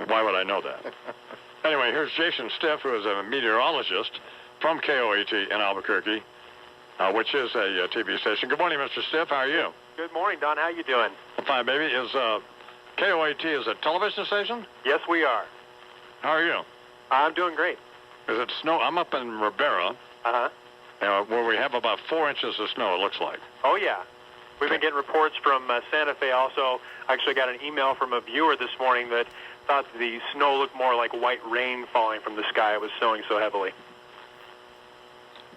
why would I know that? Anyway, here's Jason Stiff, who is a meteorologist from KOAT in Albuquerque, which is a TV station. Good morning, Mr. Stiff. How are you? Good morning, Don. How you doing? Fine, baby. Is KOAT is a television station? Yes, we are. How are you? I'm doing great. Is it snow? I'm up in Ribera, Uh-huh. where we have about 4 inches of snow, it looks like. Oh, yeah. We've been getting reports from Santa Fe also. I actually got an email from a viewer this morning that thought the snow looked more like white rain falling from the sky. It was snowing so heavily.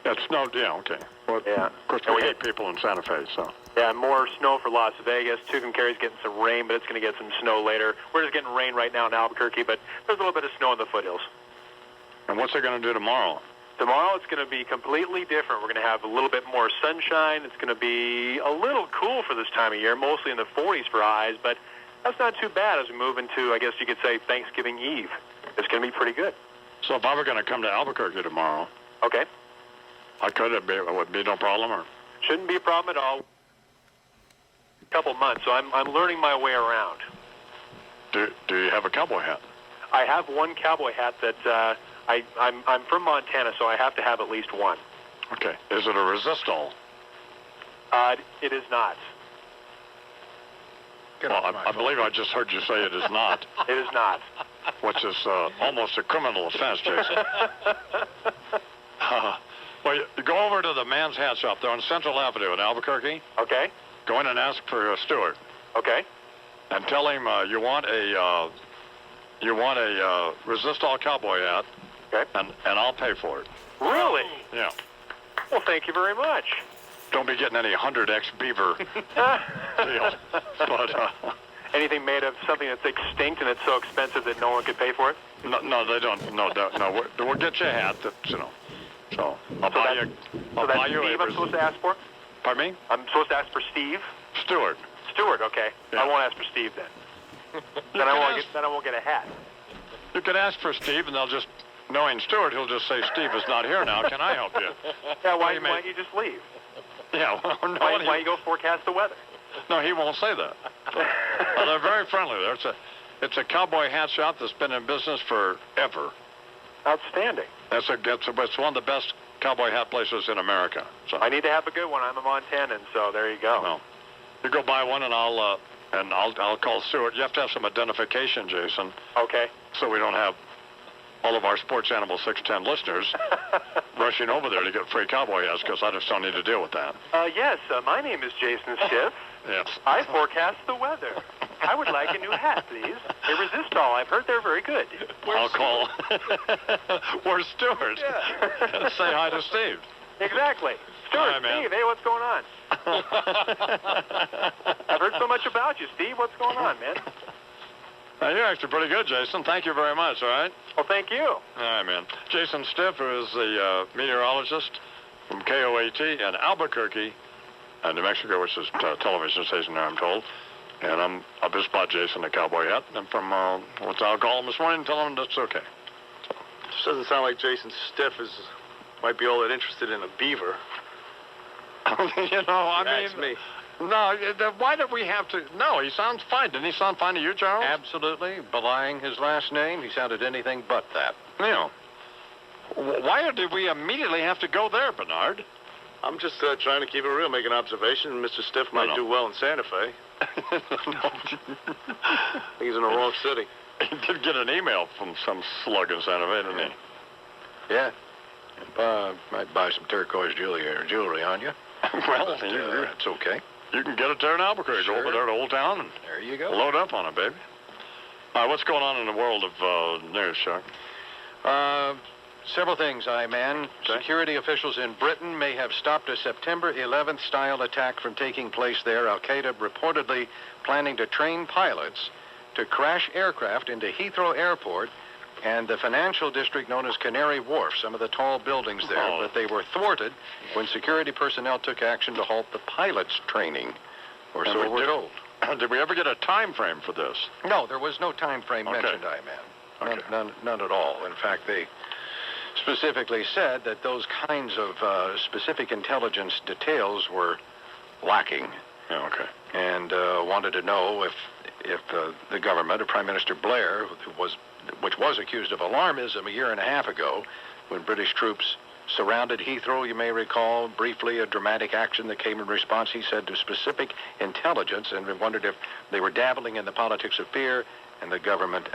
It snowed, yeah, okay. Well, Yeah. Of course, And we we hate people in Santa Fe, so. Yeah, more snow for Las Vegas. Tucumcari's getting some rain, but it's going to get some snow later. We're just getting rain right now in Albuquerque, but there's a little bit of snow in the foothills. And what's it going to do tomorrow? Tomorrow it's going to be completely different. We're going to have a little bit more sunshine. It's going to be a little cool for this time of year, mostly in the 40s for highs, but that's not too bad as we move into, I guess you could say, Thanksgiving Eve. It's going to be pretty good. So if I were going to come to Albuquerque tomorrow, Okay. I could. It would be no problem, or? Shouldn't be a problem at all. A couple months, so I'm learning my way around. Do you have a cowboy hat? I have one cowboy hat that I'm from Montana, so I have to have at least one. Okay. Is it a resistol? It is not. Well, I believe I just heard you say it is not. It is not. Which is almost a criminal offense, Jason. Well, you go over to the man's hat shop there on Central Avenue in Albuquerque. Okay. Go in and ask for Stewart. Okay. And tell him you want a resistol cowboy hat. Okay. And I'll pay for it. Really? Yeah. Well, thank you very much. Don't be getting any 100X beaver deal. But anything made of something that's extinct and it's so expensive that no one could pay for it? No, they don't. No. We'll get you a hat that So I'll buy you. So that's Steve I'm supposed to ask for? Pardon me? I'm supposed to ask for Steve? Stewart. Stewart, okay. Yeah. I won't ask for Steve then. Then I won't get a hat. You could ask for Steve, and they'll just, knowing Stewart, he'll just say, Steve is not here now. Can I help you? Yeah, why don't you just leave? Yeah, well, no. Why don't you go forecast the weather? No, he won't say that. Well, they're very friendly there. It's a cowboy hat shop that's been in business forever. Outstanding. It's one of the best cowboy hat places in America. So I need to have a good one. I'm a Montanan, so there you go. Well, you go buy one, and I'll call Stewart. You have to have some identification, Jason. Okay. So we don't have all of our Sports Animal 610 listeners rushing over there to get free cowboy hats, because I just don't need to deal with that. Yes, my name is Jason Schiff. Yes. I forecast the weather. I would like a new hat, please. A resistol. I've heard they're very good. I'll call. Where's Stewart? Yeah. Say hi to Steve. Exactly. Stewart, Hi, man. Steve, hey, what's going on? I've heard so much about you, Steve. What's going on, man? You're actually pretty good, Jason. Thank you very much, all right? Well, thank you. All right, man. Jason Stiff is the meteorologist from KOAT in Albuquerque, New Mexico, which is a television station there, I'm told. And I'll just bought Jason a cowboy hat. And from I'll call him this morning and tell him that's okay. This doesn't sound like Jason Stiff might be all that interested in a beaver. I mean, no, why did we have to? No, he sounds fine. Didn't he sound fine to you, Charles? Absolutely. Belying his last name, he sounded anything but that. Yeah. Why did we immediately have to go there, Bernard? I'm just trying to keep it real, make an observation. Mr. Stiff might do well in Santa Fe. He's in the wrong city. He did get an email from some slug in Santa Fe, didn't he? Yeah. Might buy some turquoise jewelry on you. Well, that's okay. You can get it there in Albuquerque. Sure. Go over there to Old Town and there you go. Load up on it, baby. All right, what's going on in the world of news, Chuck? Several things, man. Okay. Security officials in Britain may have stopped a September 11th style attack from taking place there. Al-Qaeda reportedly planning to train pilots to crash aircraft into Heathrow Airport and the financial district known as Canary Wharf, some of the tall buildings there. Oh. But they were thwarted when security personnel took action to halt the pilots' training, or so we're told. Did we ever get a time frame for this? No, there was no time frame mentioned, man. None at all. In fact, they specifically said that those kinds of specific intelligence details were lacking. Yeah, okay. And wanted to know if the government, or Prime Minister Blair, which was accused of alarmism a year and a half ago, when British troops surrounded Heathrow, you may recall, briefly a dramatic action that came in response, he said, to specific intelligence, and we wondered if they were dabbling in the politics of fear, and the government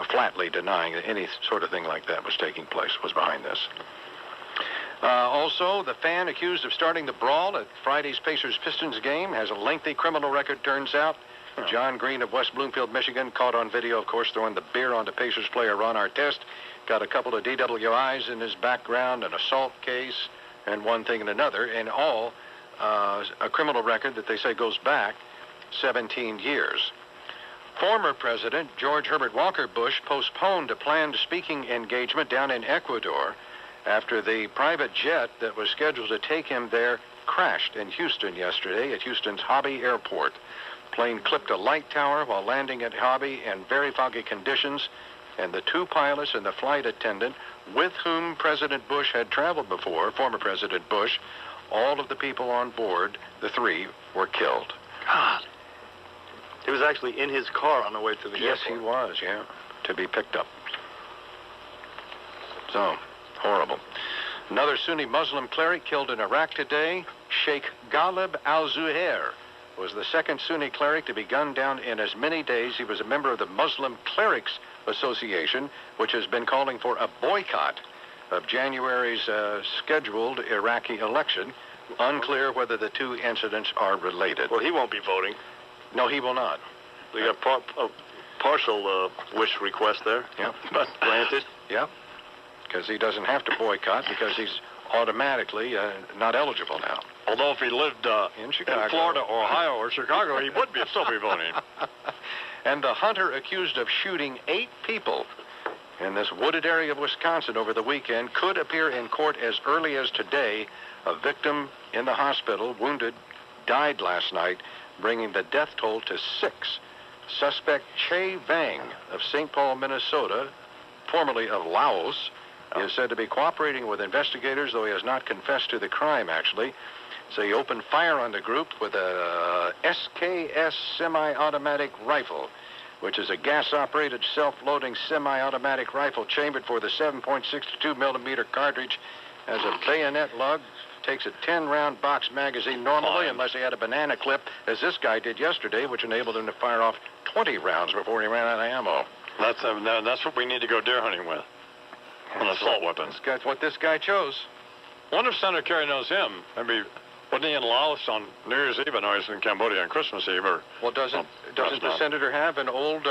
flatly denying that any sort of thing like that was taking place, was behind this. Also, the fan accused of starting the brawl at Friday's Pacers-Pistons game has a lengthy criminal record, turns out. John Green of West Bloomfield, Michigan, caught on video, of course, throwing the beer onto Pacers player Ron Artest. got a couple of DWIs in his background, an assault case, and one thing and another, and all a criminal record that they say goes back 17 years. Former President George Herbert Walker Bush postponed a planned speaking engagement down in Ecuador after the private jet that was scheduled to take him there crashed in Houston yesterday at Houston's Hobby Airport. Plane clipped a light tower while landing at Hobby in very foggy conditions, and the two pilots and the flight attendant with whom President Bush had traveled before, former President Bush, all of the people on board, the three, were killed. God. He was actually in his car on the way to the Yes, airport. he was, yeah, to be picked up. So, horrible. Another Sunni Muslim cleric killed in Iraq today. Sheikh Ghalib al-Zuhair was the second Sunni cleric to be gunned down in as many days. He was a member of the Muslim Clerics Association, which has been calling for a boycott of January's scheduled Iraqi election. Unclear whether the two incidents are related. Well, he won't be voting. No, he will not. We got a partial wish request there. Yeah. But granted. Yeah. Because he doesn't have to boycott because he's automatically not eligible now. Although if he lived in Chicago, in Florida, Ohio, or Chicago, he would still be voting. And the hunter accused of shooting 8 people in this wooded area of Wisconsin over the weekend could appear in court as early as today. A victim in the hospital, wounded, died last night, bringing the death toll to 6. Suspect Che Vang of St. Paul, Minnesota, formerly of Laos, is said to be cooperating with investigators, though he has not confessed to the crime, actually. So he opened fire on the group with a SKS semi-automatic rifle, which is a gas-operated, self-loading semi-automatic rifle chambered for the 7.62 millimeter cartridge, has a bayonet lug, takes a 10-round box magazine normally, unless he had a banana clip, as this guy did yesterday, which enabled him to fire off 20 rounds before he ran out of ammo. That's what we need to go deer hunting with. An assault weapon. That's what this guy chose. Wonder if Senator Kerry knows him. Maybe wasn't he in Laos on New Year's Eve? No, he's in Cambodia on Christmas Eve. Or well, doesn't the senator have an old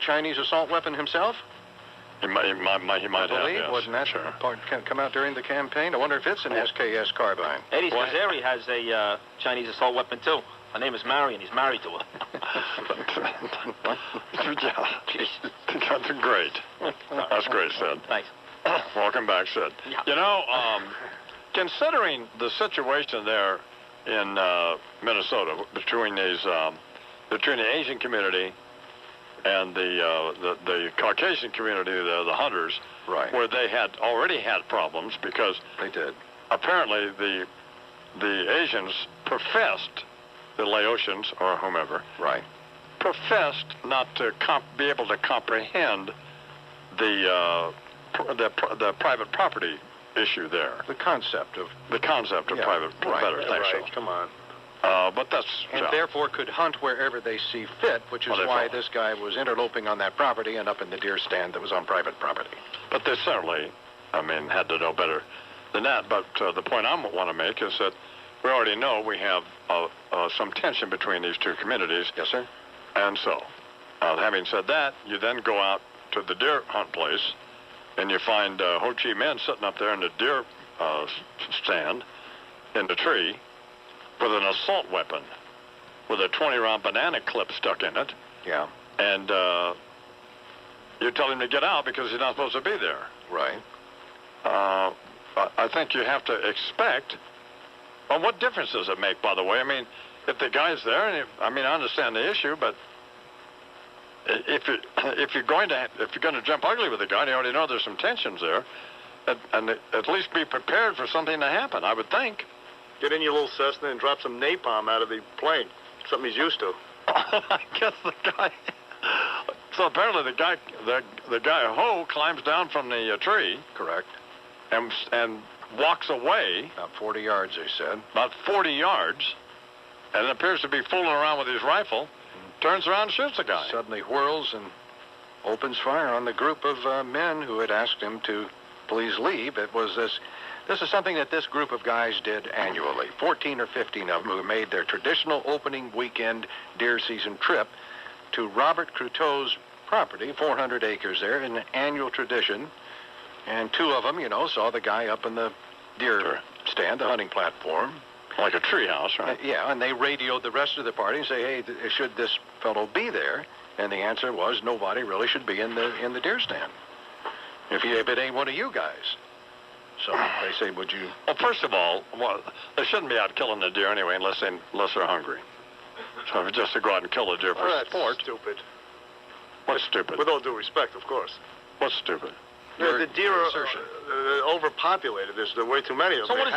Chinese assault weapon himself? He might have. Yes. Wasn't that part come out during the campaign? I wonder if it's an SKS carbine. Eddie Scazzeri has a Chinese assault weapon too. Her name is Marion. He's married to her. Yeah. That's great. That's great, Sid. Thanks. Welcome back, Sid. Yeah. You know, considering the situation there in Minnesota between the Asian community and the Caucasian community, the hunters, right, where they had already had problems because they did. Apparently, the Asians professed, the Laotians or whomever, right, professed not to be able to comprehend the private property issue there. The concept of private property. Right. Come on. But that's... And therefore could hunt wherever they see fit, which is why this guy was interloping on that property and up in the deer stand that was on private property. But they certainly, had to know better than that. But the point I want to make is that we already know we have some tension between these two communities. Yes, sir. And so, having said that, you then go out to the deer hunt place, and you find Ho Chi Minh sitting up there in the deer stand in the tree with an assault weapon with a 20-round banana clip stuck in it. Yeah. And you tell him to get out because he's not supposed to be there. Right. I think you have to expect... Well, what difference does it make, by the way? I mean, if the guy's there, and I understand the issue, but if you're going to jump ugly with the guy, you already know there's some tensions there, and at least be prepared for something to happen, I would think. Get in your little Cessna and drop some napalm out of the plane. Something he's used to. I guess the guy... So apparently the guy Ho climbs down from the tree. Correct. And walks away. About 40 yards, they said. About 40 yards. And appears to be fooling around with his rifle. Turns around and shoots the guy. Suddenly whirls and opens fire on the group of men who had asked him to please leave. It was this is something that this group of guys did annually. 14 or 15 of them who made their traditional opening weekend deer season trip to Robert Croteau's property, 400 acres there, in an annual tradition And two of them, saw the guy up in the deer stand, the hunting platform. Like a treehouse, right? Yeah, and they radioed the rest of the party and say, hey, should this fellow be there? And the answer was nobody really should be in the deer stand if it ain't one of you guys. So they say, would you? Well, first of all, they shouldn't be out killing the deer anyway unless they're hungry. So just to go out and kill a deer for sport. That's stupid. What's stupid? With all due respect, of course. What's stupid? The deer are overpopulated. There's way too many of them. So what does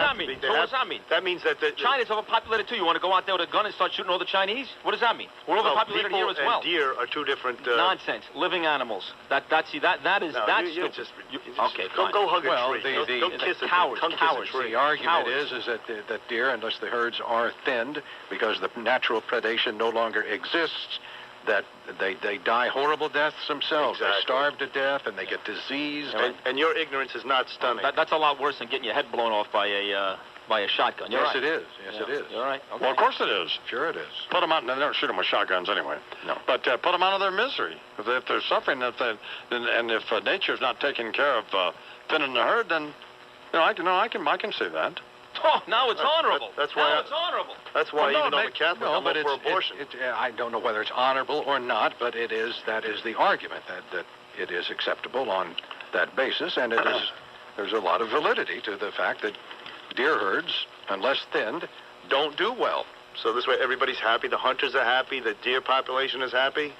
that mean? That means that China's overpopulated too. You want to go out there with a gun and start shooting all the Chinese? What does that mean? We're overpopulated here as well. People and deer are two different. Nonsense. Living animals. That's stupid. Okay, fine. Go hug a Well, tree. Go kiss a cowards. The argument is that deer, unless the herds are thinned because the natural predation no longer exists, that they die horrible deaths themselves. Exactly. They starve to death and they get diseased. And your ignorance is not stunning. That's a lot worse than getting your head blown off by a shotgun. You're right. It is. Yes, it is. You're right. Okay. Well, of course it is. Sure it is. Put them out. They don't shoot them with shotguns anyway. No. But put them out of their misery. If they're suffering, and if nature's not taking care of thinning the herd, then I can see that. Oh, now it's honorable. It's honorable. That's why even though I'm a Catholic, I'm all for abortion. I don't know whether it's honorable or not, but that is the argument that it is acceptable on that basis, and there's a lot of validity to the fact that deer herds, unless thinned, don't do well. So this way everybody's happy, the hunters are happy, the deer population is happy?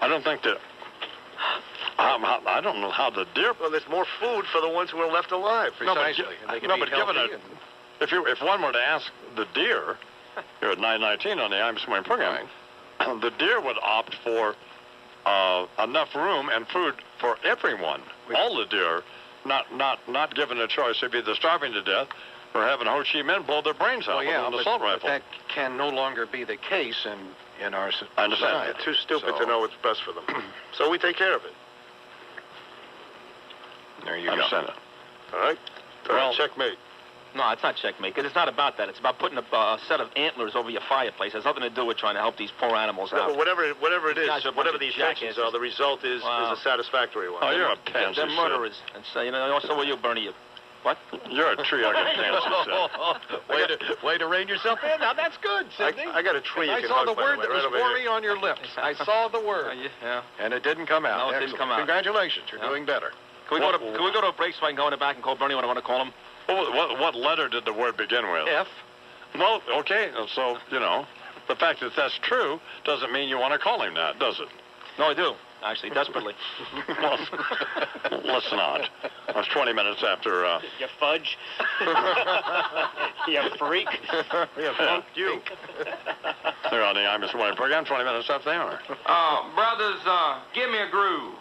I don't think that... I don't know how the deer... Well, there's more food for the ones who are left alive. Precisely. If one were to ask the deer, here at 919 on the imus756 program, the deer would opt for enough room and food for everyone. All the deer, not given a choice. They'd be either starving to death or having Ho Chi Minh blow their brains out with an assault rifle. That can no longer be the case in our society. I understand. They're too stupid to know what's best for them. So we take care of it. There you go. Understand it. All right? Well, checkmate. No, it's not checkmate, because it's not about that. It's about putting a set of antlers over your fireplace. It has nothing to do with trying to help these poor animals out. But whatever it is, guys are a whatever bunch the of intentions are, the result is a satisfactory one. Oh, you're a pansy. They're murderers. And so will you, Bernie. What? You're a tree-hugging pansy. Way to rein yourself in. Now, that's good, Sidney. I got a tree you I can saw hug, the by word way, that right was over forming here. on your lips. I saw the word. Yeah. And it didn't come out. No, it didn't come out. Congratulations. You're doing better. Can we go to a break so I can go in the back and call Bernie when I want to call him? What letter did the word begin with? F. Well, okay, so, the fact that that's true doesn't mean you want to call him that, does it? No, I do, actually, desperately. Well, let's not. It's 20 minutes after... You fudge. You freak. You. They're on the imus756 program, 20 minutes after they are. Brothers, give me a groove.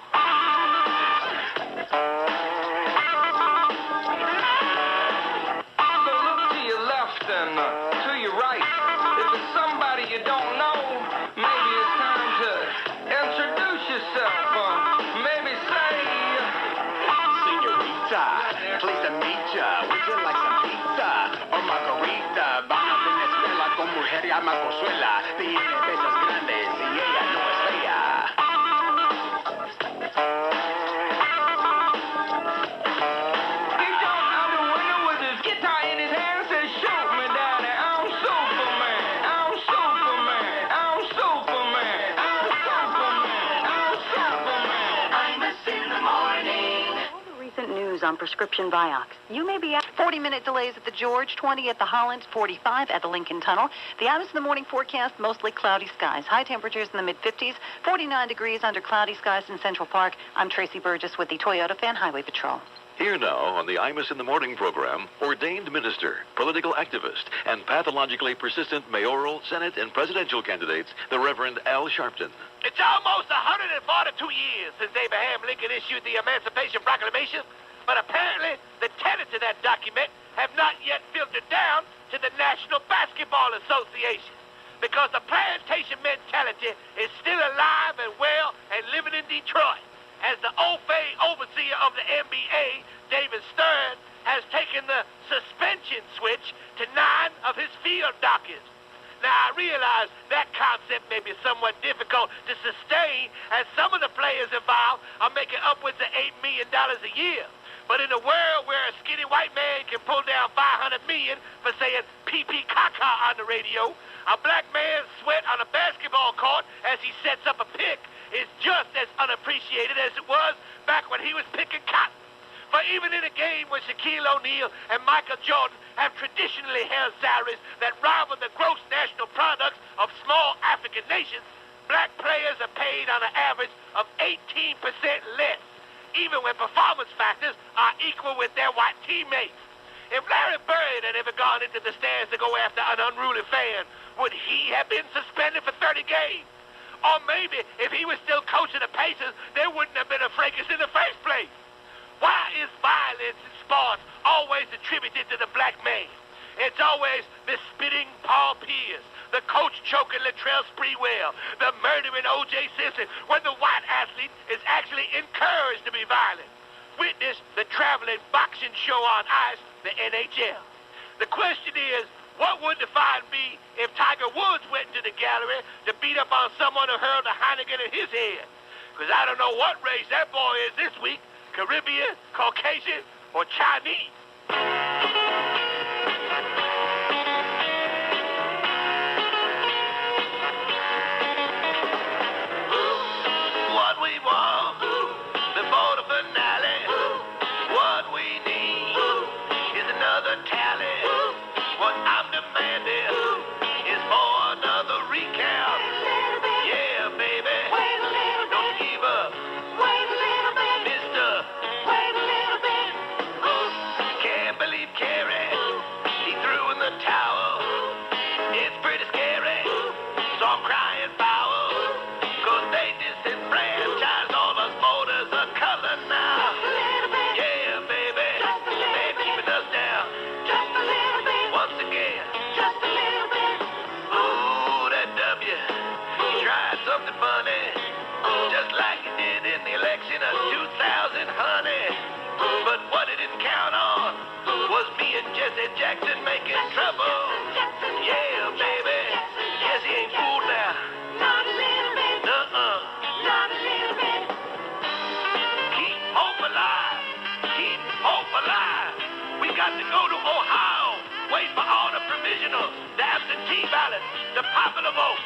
And to your right, if it's somebody you don't know, maybe it's time to introduce yourself. Maybe say, Senorita, pleased to meet ya. Would you like some pizza or margarita? Baja Venezuela con mujer llama Consuela. Tiene pesas grandes y ella no es fea. He jumped out the window with his guitar in his hand and said, shoot me, daddy. I'm Superman. I'm Superman. I'm Superman. I'm Superman. I'm Superman. Imus in the morning. All the recent news on prescription Vioxx. You may be at 40-minute delays at the George, 20 at the Hollands, 45 at the Lincoln Tunnel. The Imus in the morning forecast, mostly cloudy skies. High temperatures in the mid-50s, 49 degrees under cloudy skies in Central Park. I'm Tracy Burgess with the Toyota Fan Highway Patrol. Here now on the Imus in the Morning program, ordained minister, political activist, and pathologically persistent mayoral, Senate, and presidential candidates, the Reverend Al Sharpton. It's almost 142 years since Abraham Lincoln issued the Emancipation Proclamation, but apparently the tenets of that document have not yet filtered down to the National Basketball Association, because the plantation mentality is still alive and well and living in Detroit, as the overseer of the NBA, David Stern, has taken the suspension switch to 9 of his field doctors. Now, I realize that concept may be somewhat difficult to sustain, as some of the players involved are making upwards of $8 million a year. But in a world where a skinny white man can pull down $500 million for saying pee-pee caca on the radio, a black man's sweat on a basketball court as he sets up a pick is just as unappreciated as it was back when he was picking cotton. For even in a game where Shaquille O'Neal and Michael Jordan have traditionally held salaries that rival the gross national products of small African nations, black players are paid on an average of 18% less, even when performance factors are equal with their white teammates. If Larry Bird had ever gone into the stands to go after an unruly fan, would he have been suspended for 30 games? Or maybe if he was still coaching the Pacers, there wouldn't have been a fracas in the first place. Why is violence in sports always attributed to the black man? It's always the spitting Paul Pierce, the coach choking Latrell Sprewell, the murdering O.J. Simpson, when the white athlete is actually encouraged to be violent. Witness the traveling boxing show on ice, the NHL. The question is, what would the fine be if Tiger Woods went into the gallery to beat up on someone who hurled a Heineken at his head? Because I don't know what race that boy is this week. Caribbean, Caucasian, or Chinese? What we want before the finale, what we need is another tally. What I'm demanding is for another recount. Yeah, baby, don't give up. Can't believe Carey, he threw in the towel. It's pretty scary, so I'm crying foul, 'cause they disenfranchise all us voters of color now. Yeah, baby, they're keeping us down. Once again. Ooh, that W, he tried something funny, just like he did in the election of 2000, honey. But what he didn't count on was me and Jesse Jackson making trouble. Yeah, baby. Yes, he ain't fooled now. Not a little bit. Not a little bit. Keep hope alive. Keep hope alive. We got to go to Ohio. Wait for all the provisionals, the absentee ballots, the popular vote.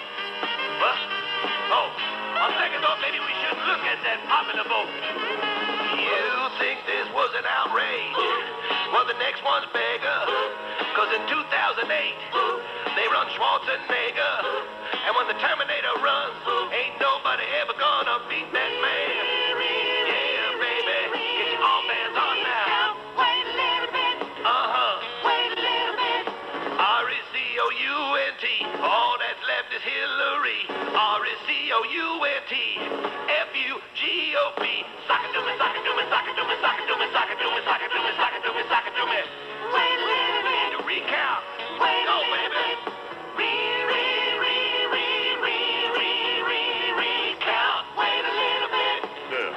What? Oh, on second thought, maybe we shouldn't look at that popular vote. You think this was an outrage? Well, the next one's bigger. 'Cause in 2008, they run Schwarzenegger. And when the Terminator runs, ain't nobody ever gonna beat that man. Yeah, baby, get your armbands on now. Wait a little bit. Wait a little bit. R-E-C-O-U-N-T. All that's left is Hillary. R-E-C-O-U-N-T. F-U-G-O-P. Sock it to me, sock it to me, sock it to me, sock it to me, sock it to me, sock it to me, sock it to me, sock it to me. Wait a little bit. To recount. Go, baby. Recount. Wait a little bit. We're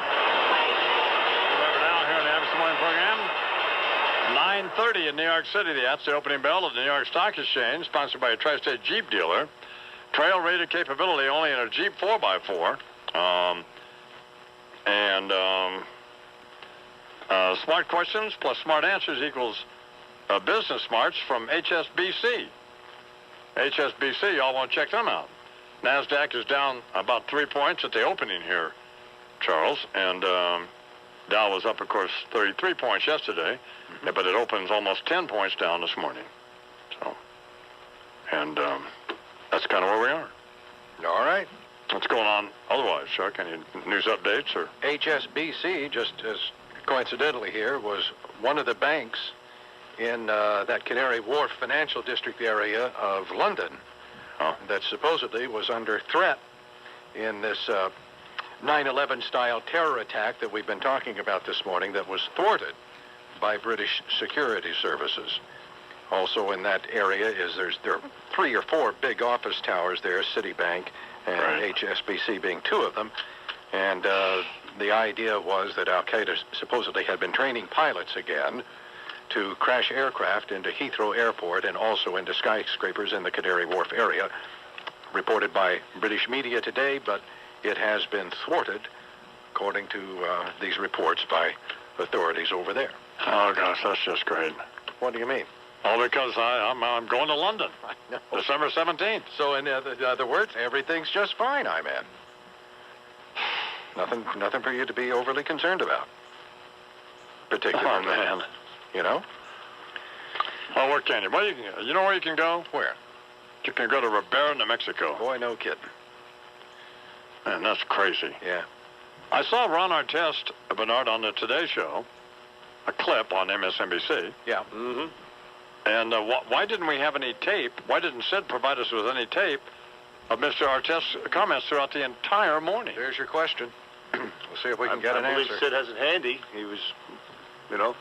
now here in the Imus Morning program. 9:30 in New York City. That's the opening bell of the New York Stock Exchange, sponsored by a Tri-State Jeep dealer. Trail rated capability only in a Jeep 4x4. Smart questions plus smart answers equals business smarts from HSBC. HSBC, y'all want to check them out. NASDAQ is down about 3 points at the opening here, Charles. And Dow was up, of course, 33 points yesterday, but it opens almost 10 points down this morning. So, and that's kind of where we are. All right. What's going on otherwise, Chuck? Any news updates? Or HSBC, just as coincidentally here, was one of the banks in that Canary Wharf financial district area of London that supposedly was under threat in this 9/11 style terror attack that we've been talking about this morning that was thwarted by British security services. Also in that area is there are 3 or 4 big office towers there, Citibank and HSBC being 2 of them. And the idea was that Al-Qaeda supposedly had been training pilots again to crash aircraft into Heathrow Airport and also into skyscrapers in the Canary Wharf area. Reported by British media today, but it has been thwarted, according to these reports, by authorities over there. Oh, gosh, that's just great. What do you mean? Oh, because I'm going to London. December 17th. So in other words, everything's just fine, man. Nothing for you to be overly concerned about. Particularly, oh, man. You know? Oh, where can you? Well, you know where you can go? Where? You can go to Ribera, New Mexico. Boy, no kidding. Man, that's crazy. Yeah. I saw Ron Artest, Bernard, on the Today Show, a clip on MSNBC. Yeah. Mm-hmm. And why didn't we have any tape? Why didn't Sid provide us with any tape of Mr. Artest's comments throughout the entire morning? There's your question. We'll see if we can get an I believe answer. Sid has it handy. He was,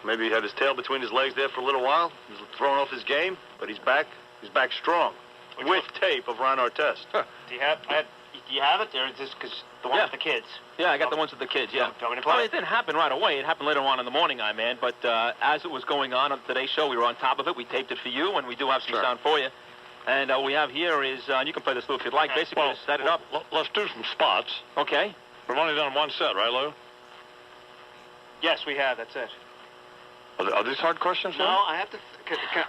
maybe he had his tail between his legs there for a little while. He was throwing off his game, but he's back. He's back strong. With tape of Ron Artest. Do you have it, or is this because the one with the kids? Yeah, I got the ones with the kids, yeah. Do you want me to play Well, it? it didn't happen right away. It happened later on in the morning, man. But as it was going on today's show, we were on top of it. We taped it for you, and we do have some sound for you. And what we have here is, you can play this, Lou, if you'd like. Basically, well, to set it up. Let's do some spots. Okay. We've only done one set, right, Lou? Yes, we have. That's it. Are these hard questions? No, I have to.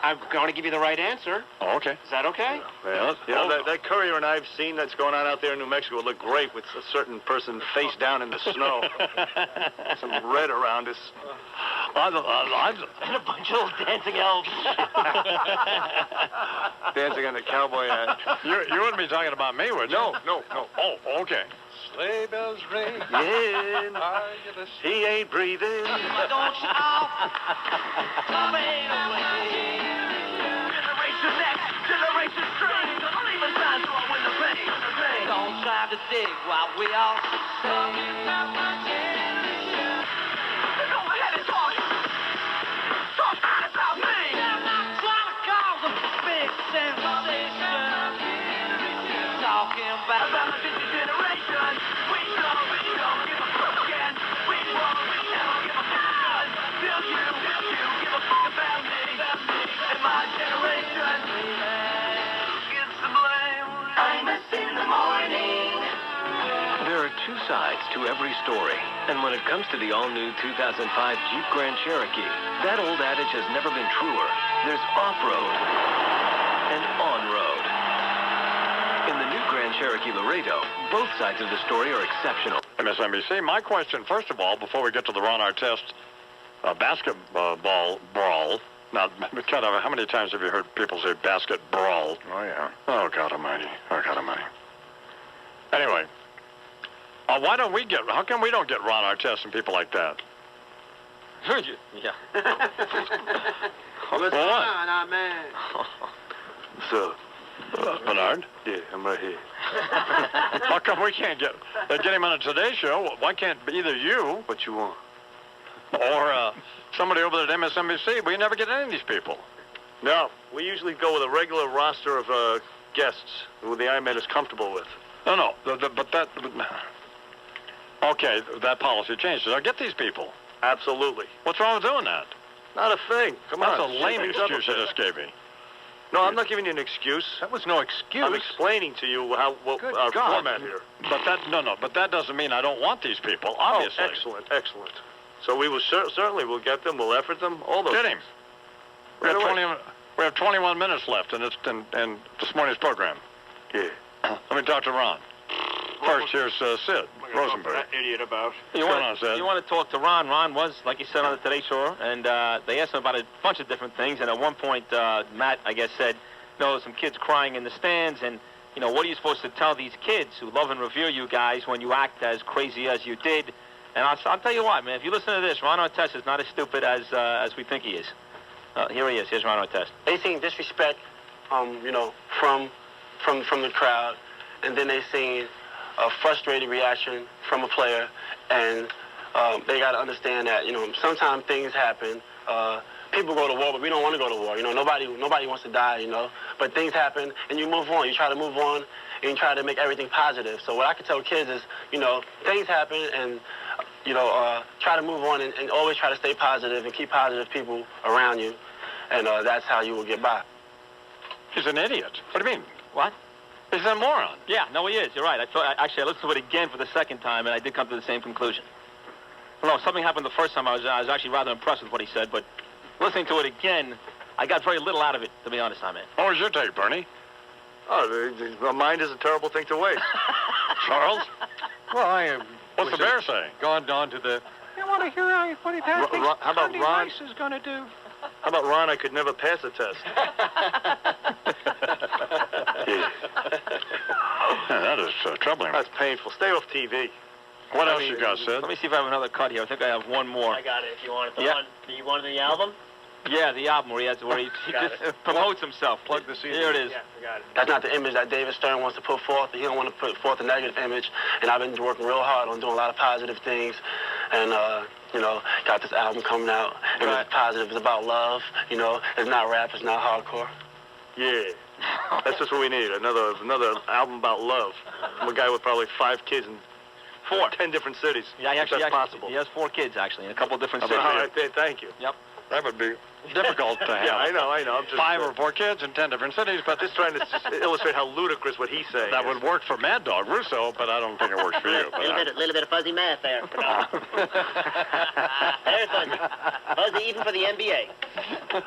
I'm going to give you the right answer. Oh, okay. Is that okay? Yeah, that courier and I've seen that's going on out there in New Mexico would look great with a certain person face down in the snow. Some red around us. And a bunch of little dancing elves. Dancing on the cowboy hat. You wouldn't be talking about me, would you? No. Oh, okay. Sleigh bells ring. Yeah. He ain't breathing. Don't stop. Fade away. Generation next, generation strange. I'm leaving signs so I win the pain. Don't try to dig while we all sing. Go ahead and talk. Talk about me. Trying to cause a big sensation. Talking about this generation. We don't give a fuck again. We never give a fuck again. Till you give a fuck about me and my generation. Gets the blame. Imus in the morning. There are two sides to every story. And when it comes to the all-new 2005 Jeep Grand Cherokee, that old adage has never been truer. There's off-road and on-road. In the new Grand Cherokee Laredo, both sides of the story are exceptional. MSNBC, my question, first of all, before we get to the Ron Artest basketball brawl. Now, kind of, how many times have you heard people say basket brawl? Oh, yeah. Oh, God almighty. Oh, God almighty. Anyway, how come we don't get Ron Artest and people like that? Yeah. What's going on, man? So, Bernard? yeah, I'm right here. How come we can't get him on a Today Show? Why can't either you What you want? or somebody over there at MSNBC? We never get any of these people. No, we usually go with a regular roster of guests who the IMED is comfortable with. No, okay, that policy changed. I'll get these people. Absolutely. What's wrong with doing that? Not a thing. Come That's on. a lame Shake things up excuse you bit. just gave me. No, I'm not giving you an excuse. That was no excuse. I'm explaining to you what Good our God. format here. But that doesn't mean I don't want these people, obviously. Oh, excellent. So we will certainly will get them, we'll effort them, all those Get him. We Right have, away. we have 21 minutes left in this morning's program. Yeah. Let me talk to Ron. First, here's Sid Rosenberg. That idiot about. You want to talk to Ron? Ron was, like you said, on the Today Show, and they asked him about a bunch of different things. And at one point, Matt, I guess, said, some kids crying in the stands, and what are you supposed to tell these kids who love and revere you guys when you act as crazy as you did? And I'll tell you what, man. If you listen to this, Ron Artest is not as stupid as we think he is. Here he is. Here's Ron Artest. They seen disrespect, from the crowd, and then they seen a frustrated reaction from a player, and they got to understand that sometimes things happen. People go to war, but we don't want to go to war. Nobody wants to die. But things happen, and you move on. You try to move on, and you try to make everything positive. So what I can tell kids is, things happen, and try to move on and always try to stay positive and keep positive people around you, and that's how you will get by. He's an idiot. What do you mean? What? He's a moron. Yeah, no, he is. You're right. Actually, I listened to it again for the second time, and I did come to the same conclusion. Well, no, something happened the first time. I was actually rather impressed with what he said, but listening to it again, I got very little out of it, to be honest, man. What was your take, Bernie? Oh, a mind is a terrible thing to waste. Charles? Well, I am. What's the bear saying? Gone on to the. You want to hear what he thinks how about Condy Ron? Rice is going to do? How about Ron? I could never pass a test. That is troubling. That's painful. Stay off TV. What else you got, Sid? Let me see if I have another cut here. I think I have one more. I got it if you want it. The Yeah. one. Do you want the album? Yeah, the album where he Got just promotes himself. Plug the CD. Here it is. Yeah, I got it. That's not the image that David Stern wants to put forth. He don't want to put forth a negative image, and I've been working real hard on doing a lot of positive things, and got this album coming out, and it's positive. It's about love. It's not rap. It's not hardcore. Yeah. That's just what we need. Another album about love. I'm a guy with probably 5 kids in 10 different cities. Yeah, if that's possible. He has 4 kids, actually, in a couple of different cities. All right, thank you. Yep. That would be difficult to have. Yeah, I know. I'm just 5 or 4 kids in 10 different cities, but just trying to illustrate how ludicrous what he's saying. that would work for Mad Dog Russo, but I don't think it works for you. Little bit of fuzzy math there. There's fuzzy. Fuzzy even for the NBA.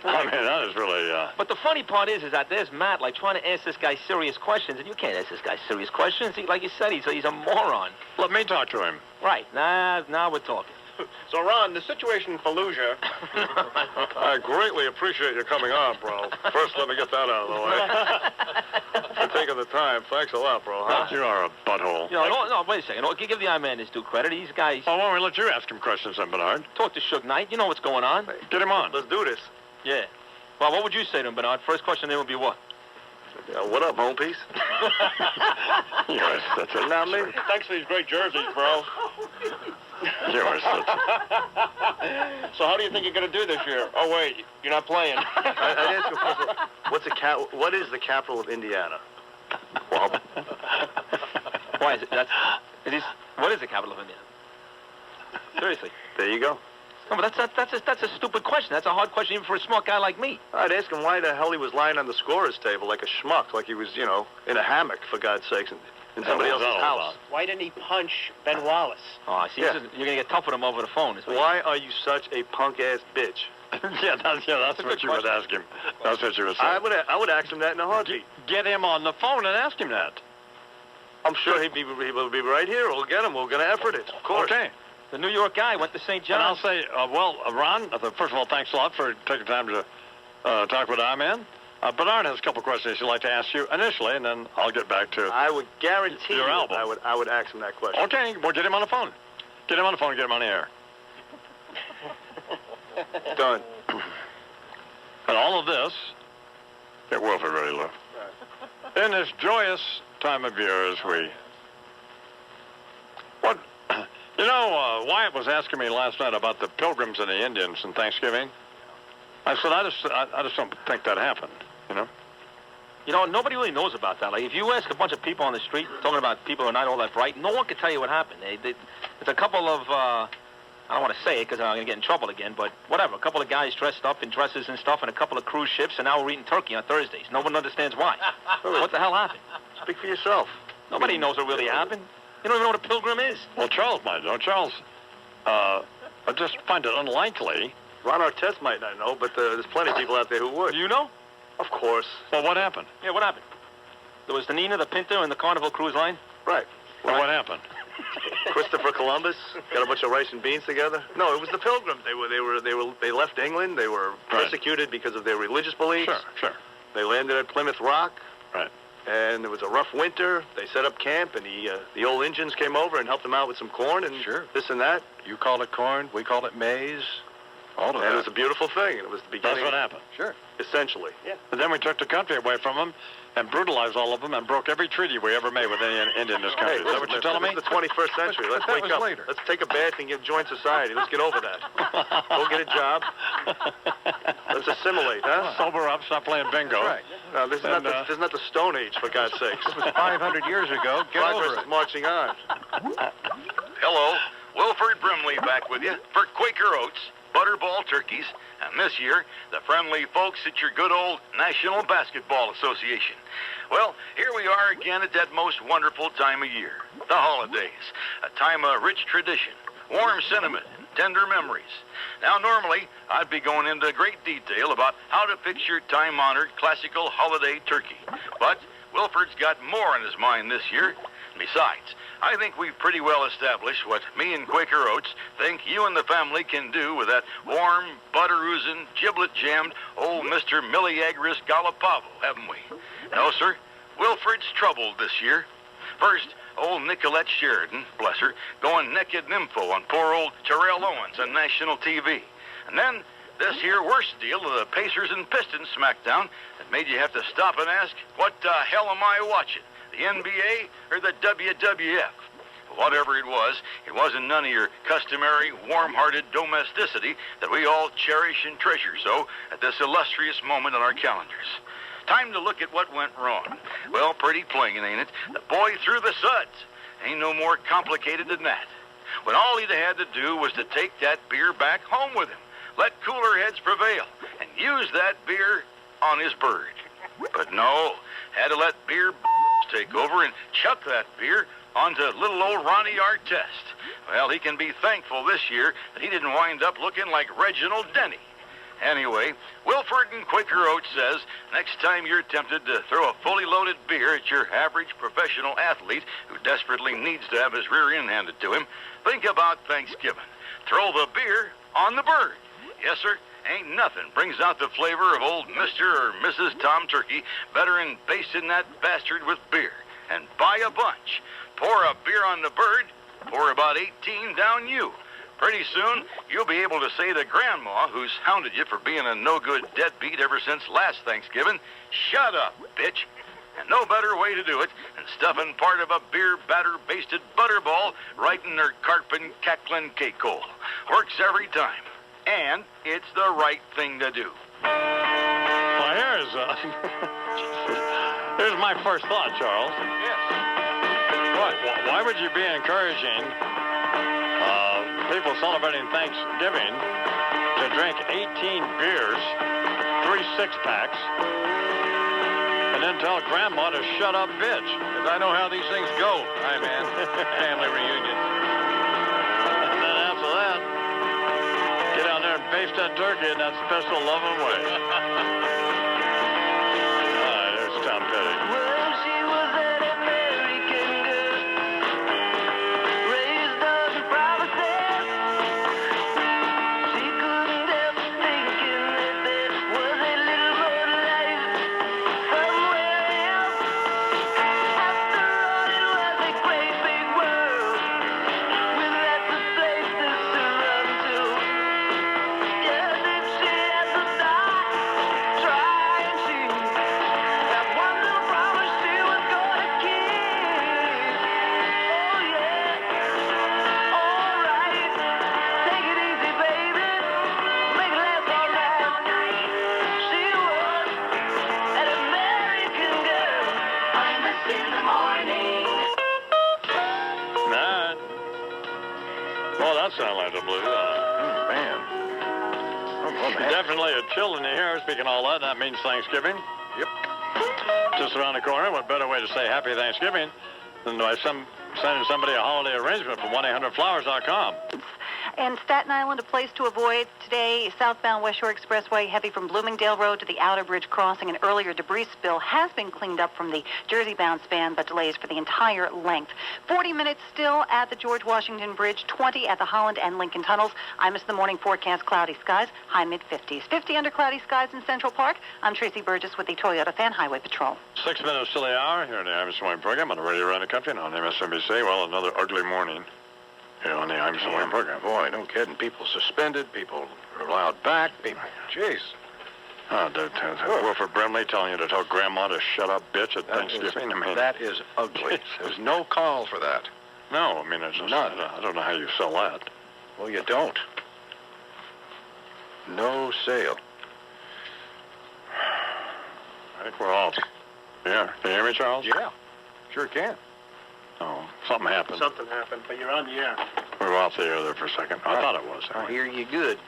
I mean, that is really. But the funny part is that there's Matt, like, trying to ask this guy serious questions, and you can't ask this guy serious questions. Like you said, he's a moron. Let me talk to him. Right. Now we're talking. So, Ron, the situation in Fallujah. I greatly appreciate you coming on, bro. First, let me get that out of the way. For taking the time. Thanks a lot, bro. Huh? You are a butthole. No, wait a second. Give the man his due credit. These guys. Oh, why don't we let you ask him questions then, Bernard? Talk to Suge Knight. You know what's going on. Get him on. Let's do this. Yeah. Well, what would you say to him, Bernard? First question then would be what? What up, home piece? Yes, that's it. Now, man, thanks for these great jerseys, bro. Yours. So how do you think you're going to do this year? Oh, wait, you're not playing. I'd ask you first, what is the capital of Indiana? Well, why is it? What is the capital of Indiana? Seriously. There you go. No, but that's a stupid question. That's a hard question even for a smart guy like me. I'd ask him why the hell he was lying on the scorer's table like a schmuck, like he was, in a hammock, for God's sakes, in somebody else's house. Why didn't he punch Ben Wallace? Oh, see, you're going to get tough with him over the phone. Why are you such a punk-ass bitch? That's what you would ask him. That's what you would say. I would ask him that in a heartbeat. Get him on the phone and ask him that. I'm sure he will be right here. We'll get him. We're going to effort it, of course. Okay. The New York guy went to St. John. And I'll say, Ron, first of all, thanks a lot for taking time to talk with our man. Bernard has a couple questions he'd like to ask you initially, and then I'll get back to I would guarantee your album. I would ask him that question. Okay, well, get him on the phone. Get him on the phone and get him on the air. Done. And all of this, get Wilford ready, Lou. In this joyous time of year as we... Wyatt was asking me last night about the Pilgrims and the Indians and Thanksgiving. I said, I just don't think that happened, nobody really knows about that. Like, if you ask a bunch of people on the street talking about people who are not all that bright, no one can tell you what happened. There's a couple of, I don't want to say it because I'm going to get in trouble again, but whatever. A couple of guys dressed up in dresses and stuff and a couple of cruise ships, and now we're eating turkey on Thursdays. No one understands why. What the hell happened? Speak for yourself. Nobody knows what really happened. You don't even know what a pilgrim is. Well, Charles might know. Charles, I just find it unlikely. Ron Artest might not know, but there's plenty of people out there who would. You know? Of course. Well, what happened? Yeah, what happened? There was the Nina, the Pinta, and the Carnival Cruise Line. Right. Well, what happened? Christopher Columbus got a bunch of rice and beans together. No, it was the Pilgrims. They left England. They were persecuted because of their religious beliefs. Sure. They landed at Plymouth Rock. Right. And it was a rough winter. They set up camp, and the old Indians came over and helped them out with some corn and this and that. You call it corn, we call it maize. All of that. And it was a beautiful thing. It was the beginning. That's what happened. Sure. Essentially. Yeah. And then we took the country away from them and brutalized all of them and broke every treaty we ever made with any Indian in this country. Is that what you're telling me? It's the 21st century. Let's wake up. Later. Let's take a bath and join society. Let's get over that. Go get a job. Let's assimilate, huh? Sober up, stop playing bingo. Right. No, this is not the Stone Age, for God's sakes. This was 500 years ago. Get Progress over it. is marching on. Hello. Wilford Brimley back with you for Quaker Oats, Butterball Turkeys, and this year, the friendly folks at your good old National Basketball Association. Well, here we are again at that most wonderful time of year, the holidays, a time of rich tradition, warm sentiment, and tender memories. Now, normally, I'd be going into great detail about how to fix your time-honored classical holiday turkey, but Wilford's got more on his mind this year. Besides, I think we've pretty well established what me and Quaker Oats think you and the family can do with that warm, butter-oozing, giblet-jammed old Mr. Milliagris Galapavo, haven't we? No, sir. Wilford's troubled this year. First, old Nicolette Sheridan, bless her, going naked nympho on poor old Terrell Owens on national TV. And then this here worst deal of the Pacers and Pistons smackdown that made you have to stop and ask, what the hell am I watching? The NBA or the WWF? Whatever it wasn't none of your customary, warm-hearted domesticity that we all cherish and treasure so at this illustrious moment on our calendars. Time to look at what went wrong. Well, pretty plain, ain't it? The boy threw the suds. Ain't no more complicated than that. When all he'd had to do was to take that beer back home with him, let cooler heads prevail, and use that beer on his bird. But no, had to let beer take over and chuck that beer onto little old Ronnie Artest. Well, he can be thankful this year that he didn't wind up looking like Reginald Denny. Anyway, Wilford and Quaker Oats says next time you're tempted to throw a fully loaded beer at your average professional athlete who desperately needs to have his rear end handed to him, think about Thanksgiving. Throw the beer on the bird. Yes, sir. Ain't nothing brings out the flavor of old Mr. or Mrs. Tom Turkey better than basting that bastard with beer. And buy a bunch. Pour a beer on the bird, pour about 18 down you. Pretty soon, you'll be able to say to Grandma, who's hounded you for being a no-good deadbeat ever since last Thanksgiving, shut up, bitch. And no better way to do it than stuffing part of a beer batter-basted butterball right in their carping, cackling cake hole. Works every time. And it's the right thing to do. Well, here's my first thought, Charles. Yes. What? Why would you be encouraging people celebrating Thanksgiving to drink 18 beers, 3 six-packs, and then tell Grandma to shut up, bitch? Because I know how these things go. Hi, man. Family reunion. And then after that, get out there and baste that turkey in that special loving way. All right, there's Tom Petty. Well, she was an American girl, raised under promises. She couldn't help thinking that there was a little more life somewhere else. After all, it was a great big world with lots of places to run to. Yeah, then she had to start trying. She had one little promise she was gonna keep. Oh yeah, all right. Take it easy, baby. Make it last all night. She was an American girl. Imus in the morning. Nah. Well, that sounds like the blues. Man. Definitely a chill in the air. Speaking of all that, that means Thanksgiving. Yep. Just around the corner. What better way to say Happy Thanksgiving than by sending somebody a holiday arrangement from 1-800-Flowers.com. In Staten Island, a place to avoid today, southbound West Shore Expressway, heavy from Bloomingdale Road to the Outer Bridge Crossing. An earlier debris spill has been cleaned up from the Jersey-bound span, but delays for the entire length. 40 minutes still at the George Washington Bridge, 20 at the Holland and Lincoln Tunnels. Imus the morning forecast, cloudy skies, high mid-50s. 50 under cloudy skies in Central Park. I'm Tracy Burgess with the Toyota Fan Highway Patrol. 6 minutes to the hour here in the Imus Morning program on the radio around the country and on MSNBC. Well, another ugly morning here on the Imus Morning program. Boy, no kidding. People suspended. People allowed back. People, jeez. Oh, Wilford Brimley telling you to tell Grandma to shut up, bitch, at Thanksgiving. That is ugly. There's no call for that. No, I mean, it's just, none. I don't know how you sell that. Well, you don't. No sale. I think we're all. Yeah. Can you hear me, Charles? Yeah. Sure can. Oh, something happened. Something happened, but you're on the air. We were off the air there for a second. I thought it was. I hear you good.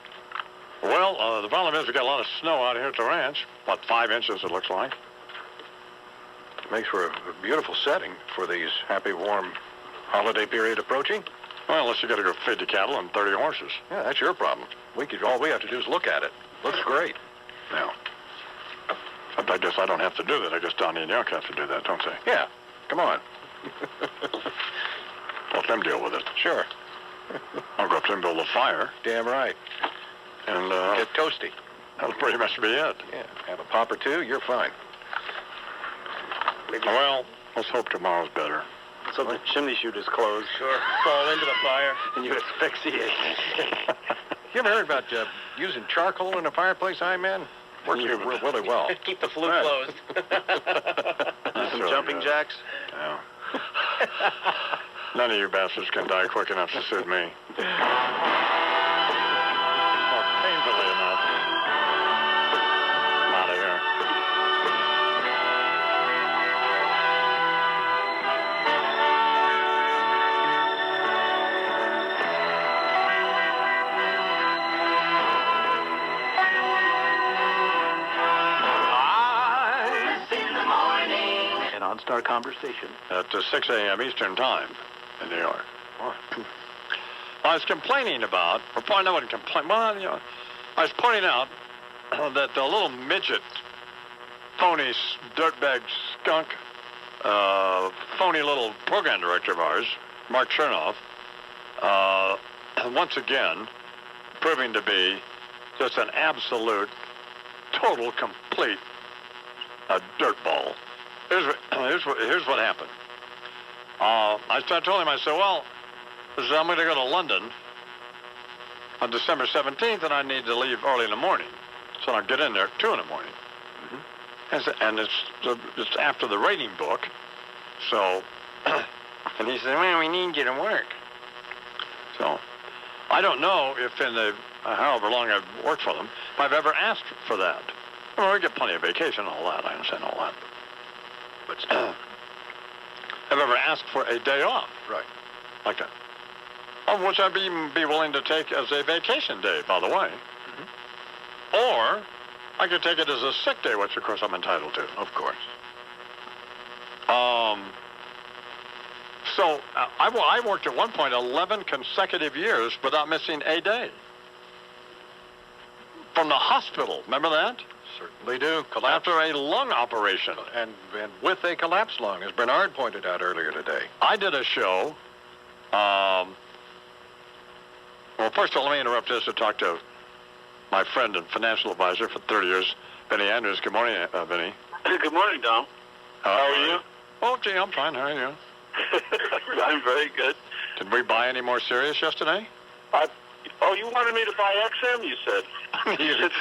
Well, the problem is we got a lot of snow out here at the ranch. About 5 inches, it looks like. Makes for a beautiful setting for these happy, warm holiday period approaching. Well, unless you got to go feed the cattle and 30 horses. Yeah, that's your problem. All we have to do is look at it. Looks great. Now, I guess I don't have to do that. I guess Donnie and Yuck have to do that, don't they? Yeah, come on. Let them deal with it. Sure. I'll go up there and build a fire. Damn right. And get toasty. That'll pretty much be it. Yeah, have a pop or two, you're fine. Well, let's hope tomorrow's better. So the chimney chute is closed. Sure. Fall into the fire. And you asphyxiate. You ever heard about using charcoal in a fireplace, man? Works really well. Keep the flue closed. Some jumping jacks? Yeah. None of you bastards can die quick enough to suit me. Or painfully enough. I'm out of here. An on-star conversation. At 6 a.m. Eastern Time in New York. I was complaining about, or I wasn't complaining, well, you know, I was pointing out that the little midget, phony dirtbag skunk, phony little program director of ours, Mark Chernoff, once again, proving to be just an absolute, total, complete dirtball. Here's what happened. I told him, I said, well, I'm going to go to London on December 17th, and I need to leave early in the morning. So I'll get in there at 2 in the morning. And it's after the rating book. So, and he said, well, we need you to work. So, I don't know if in the, however long I've worked for them, if I've ever asked for that. Well, we get plenty of vacation and all that. I understand all that. But still, I've ever asked for a day off. Right. Like that. Of which I'd be willing to take as a vacation day, by the way. Or I could take it as a sick day, which of course I'm entitled to. Of course. So I worked at one point 11 consecutive years without missing a day. From the hospital, remember that? Certainly do. After a lung operation. And with a collapsed lung, as Bernard pointed out earlier today. I did a show. Well, first of all, let me interrupt this to talk to my friend and financial advisor for 30 years, Benny Andrews. Good morning, Benny. Good morning, Dom. How are you? Oh, gee, I'm fine. How are you? I'm very good. Did we buy any more Sirius yesterday? You wanted me to buy XM, you said. you said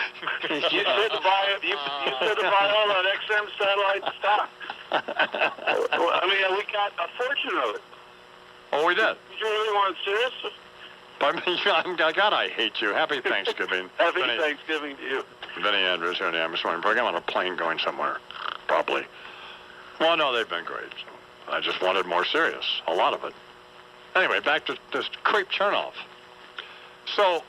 to buy it. You said to buy all that XM satellite stock. I mean, we got a fortune of it. Oh, we did. Did you really want Sirius? God, I hate you. Happy Thanksgiving. Happy Thanksgiving to you. Benny Andrews here in the imus Morning program on a plane going somewhere, probably. Well, no, they've been great. So I just wanted more Sirius, a lot of it. Anyway, back to this creep Chernoff. So,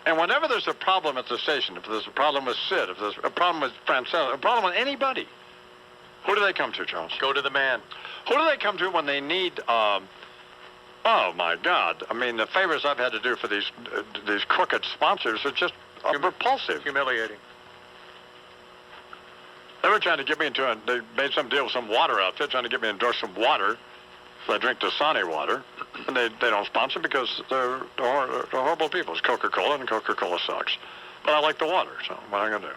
and whenever there's a problem at the station, if there's a problem with Sid, if there's a problem with Francella, a problem with anybody, who do they come to, Charles? Go to the man. Who do they come to when they need, oh, my God. I mean, the favors I've had to do for these crooked sponsors are just repulsive. Humiliating. They were trying to get me into they made some deal with some water outfit, trying to get me to endorse some water. So I drink Dasani water, and they don't sponsor because they're horrible people. It's Coca-Cola, and Coca-Cola sucks. But I like the water, so what am I going to do?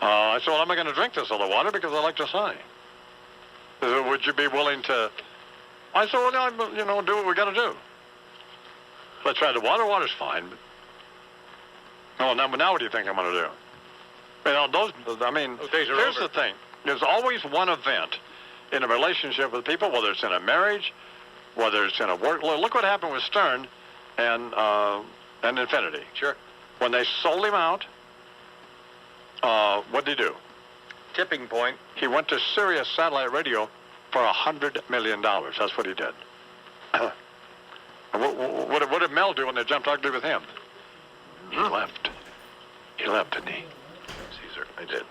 I said, well, I'm not going to drink this other water because I like Dasani. They said, would you be willing to... I said, well, no, do what we got to do. So I tried the water. Water's fine. But... now what do you think I'm going to do? Those days are here's over. The thing. There's always one event in a relationship with people, whether it's in a marriage, whether it's in a work. Look what happened with Stern and Infinity. Sure. When they sold him out, what did he do? Tipping point. He went to Sirius Satellite Radio for $100 million. That's what he did. What did Mel do when they jumped ugly with him? He left. He left, didn't he? Yes, he certainly did.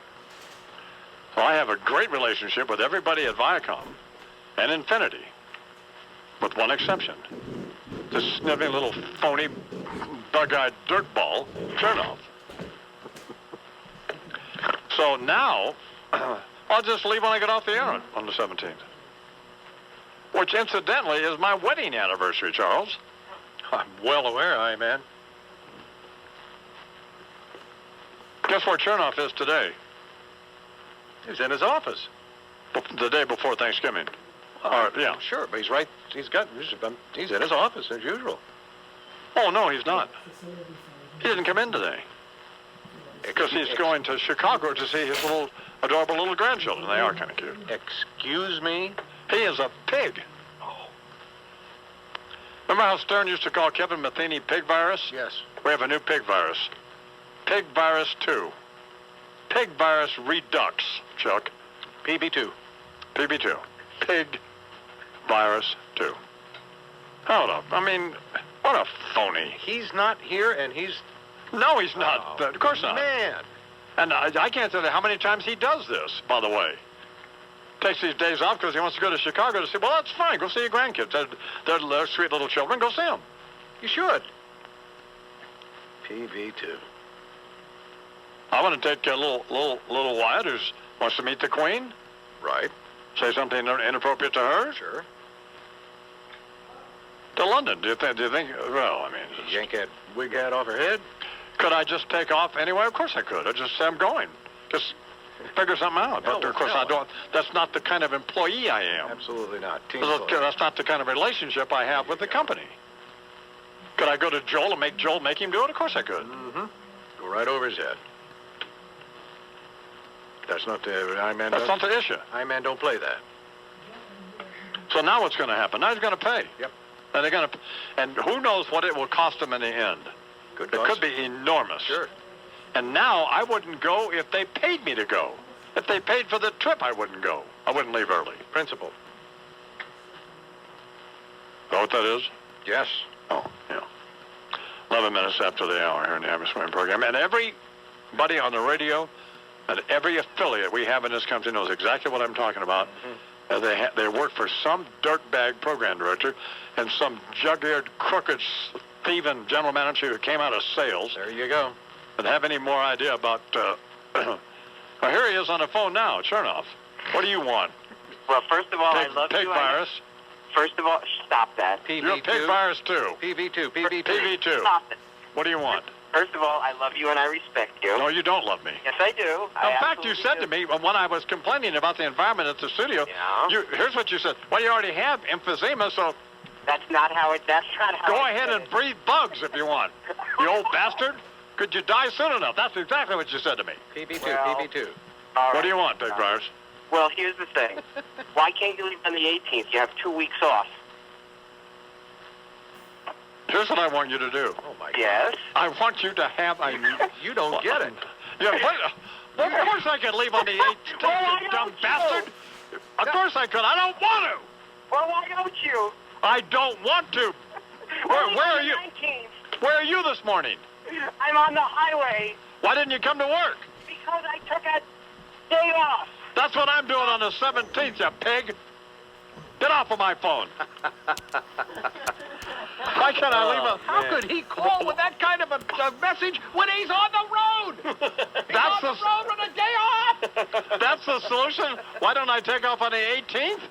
Well, I have a great relationship with everybody at Viacom and Infinity, with one exception. This sniveling little phony, bug-eyed dirtball, Chernoff. So now, I'll just leave when I get off the air on the 17th. Which, incidentally, is my wedding anniversary, Charles. I'm well aware, man. Guess where Chernoff is today? He's in his office. The day before Thanksgiving. Yeah. Sure, but he's right. He's in his office as usual. Oh, no, he's not. He didn't come in today. Because he's going to Chicago to see his little, adorable little grandchildren. They are kind of cute. Excuse me? He is a pig. Oh. Remember how Stern used to call Kevin Matheny pig virus? Yes. We have a new pig virus. Pig virus 2. Pig virus redux, Chuck. PB2. PB2. Pig virus 2. Hold up. I mean, what a phony. He's not here, and he's... No, he's not. Of course not. Man. And I can't tell you how many times he does this, by the way. Takes these days off because he wants to go to Chicago to see... Well, that's fine. Go see your grandkids. They're sweet little children. Go see them. You should. PV2. I want to take little Wyatt, who wants to meet the Queen. Right. Say something inappropriate to her. Sure. To London. Do you think? Well, I mean, yank that wig hat off her head. Could I just take off anyway? Of course I could. I just say I'm going. Just figure something out. But of course I don't. That's not the kind of employee I am. Absolutely not. That's not the kind of relationship I have with the company. Could I go to Joel and make him do it? Of course I could. Mm-hmm. Go right over his head. That's not the I-Man. That's not the issue. I-Man don't play that. So now what's going to happen? Now he's going to pay. Yep. And they're going to, and who knows what it will cost them in the end. It could be enormous. Sure. And now I wouldn't go if they paid me to go. If they paid for the trip, I wouldn't go. I wouldn't leave early. Principle. Know what that is? Yes. Oh, yeah. 11 minutes after the hour here in the imus756 program. And everybody on the radio and every affiliate we have in this country knows exactly what I'm talking about. Mm-hmm. They work for some dirtbag program director and some jug-eared, crooked, thieving general manager who came out of sales. There you go. And have any more idea about... well, here he is on the phone now, Chernoff. What do you want? Well, first of all, I love pig you. Virus. First of all, stop that. PV2. Pig virus 2. PV2. PV2. PV2. Stop it. What do you want? First of all, I love you and I respect you. No, you don't love me. Yes, I do. In fact, you said to me when I was complaining about the environment at the studio, here's what you said. Well, you already have emphysema, so... That's not how. Go ahead and breathe bugs if you want. You old bastard. Could you die soon enough? That's exactly what you said to me. PB2, PB2. What do you want, Big Virus? Well, here's the thing. Why can't you leave on the 18th? You have 2 weeks off. Here's what I want you to do. Oh, my God. Yes? I want you to have a... You don't get it. Yeah, well, of course I could leave on the 18th, you dumb bastard. Of course I could. I don't want to. Well, why don't you? I don't want to. Where are you? 19th. Where are you this morning? I'm on the highway. Why didn't you come to work? Because I took a day off. That's what I'm doing on the 17th, you pig. Get off of my phone. Why can't I leave a... How could he call with that kind of a message when he's on the road? He's on the road with a day off. That's the solution? Why don't I take off on the 18th?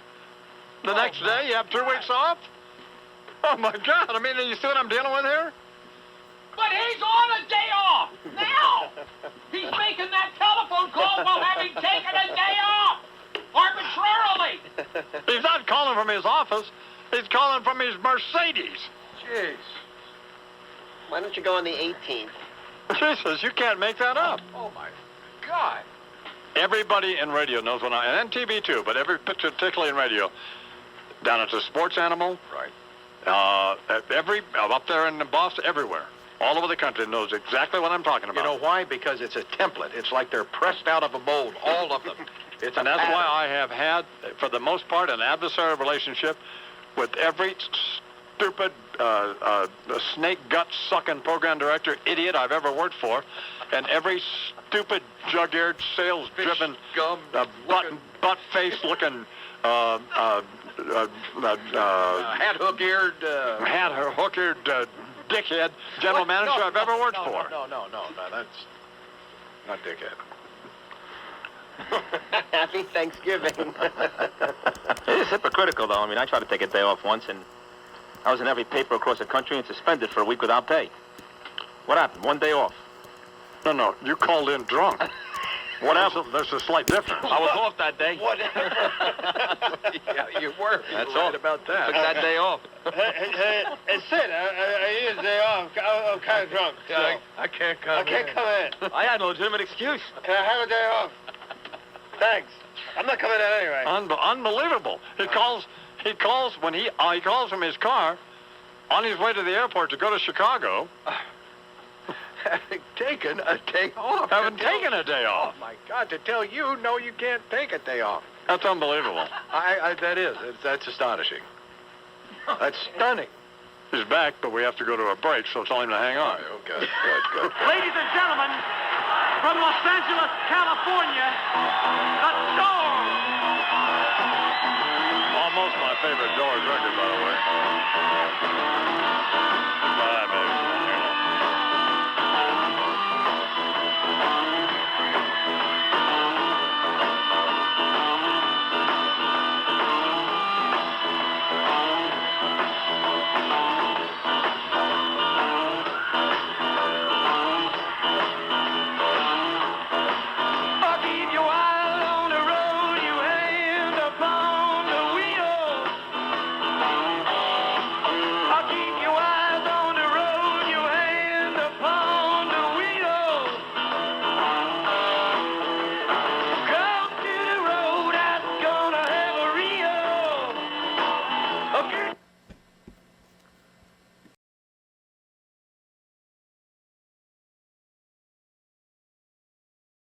The next day, you have 2 weeks off? Oh, my God. I mean, you see what I'm dealing with here? But he's on a day off now. He's making that telephone call while having taken a day off arbitrarily. He's not calling from his office. He's calling from his Mercedes. Jeez. Why don't you go on the 18th? Jesus, you can't make that up. Oh, my God. Everybody in radio knows what and TV too, but particularly in radio, down at the Sports Animal, right? Up there in Boston, everywhere, all over the country knows exactly what I'm talking about. You know why? Because it's a template. It's like they're pressed out of a mold, all of them. And that's why I have had, for the most part, an adversarial relationship with every stupid, snake gut sucking program director idiot I've ever worked for, and every stupid jug-eared, sales-driven, butt-faced looking, hat-hook-eared dickhead general manager I've ever worked for. No, that's not dickhead. Happy Thanksgiving. It is hypocritical, though. I mean, I tried to take a day off once, and I was in every paper across the country and suspended for a week without pay. What happened? One day off. No, you called in drunk. Whatever. There's a slight difference. I was off that day. Whatever. Yeah, you were. That's right all. about that. Took that day off. Hey, Sid, I used the day off. I'm kind of drunk. So I can't come I can't come in. I had a legitimate excuse. Can I have a day off? Thanks. I'm not coming in anyway. Unbelievable. He calls when he calls from his car on his way to the airport to go to Chicago. Having taken a day off. Haven't taken a day off. Oh, my God, to tell you, no, you can't take a day off. That's unbelievable. That's astonishing. That's stunning. He's back, but we have to go to a break, so tell him to hang on. Oh, good. Ladies and gentlemen, from Los Angeles, California, the Doors. Almost my favorite Doors record, by the way.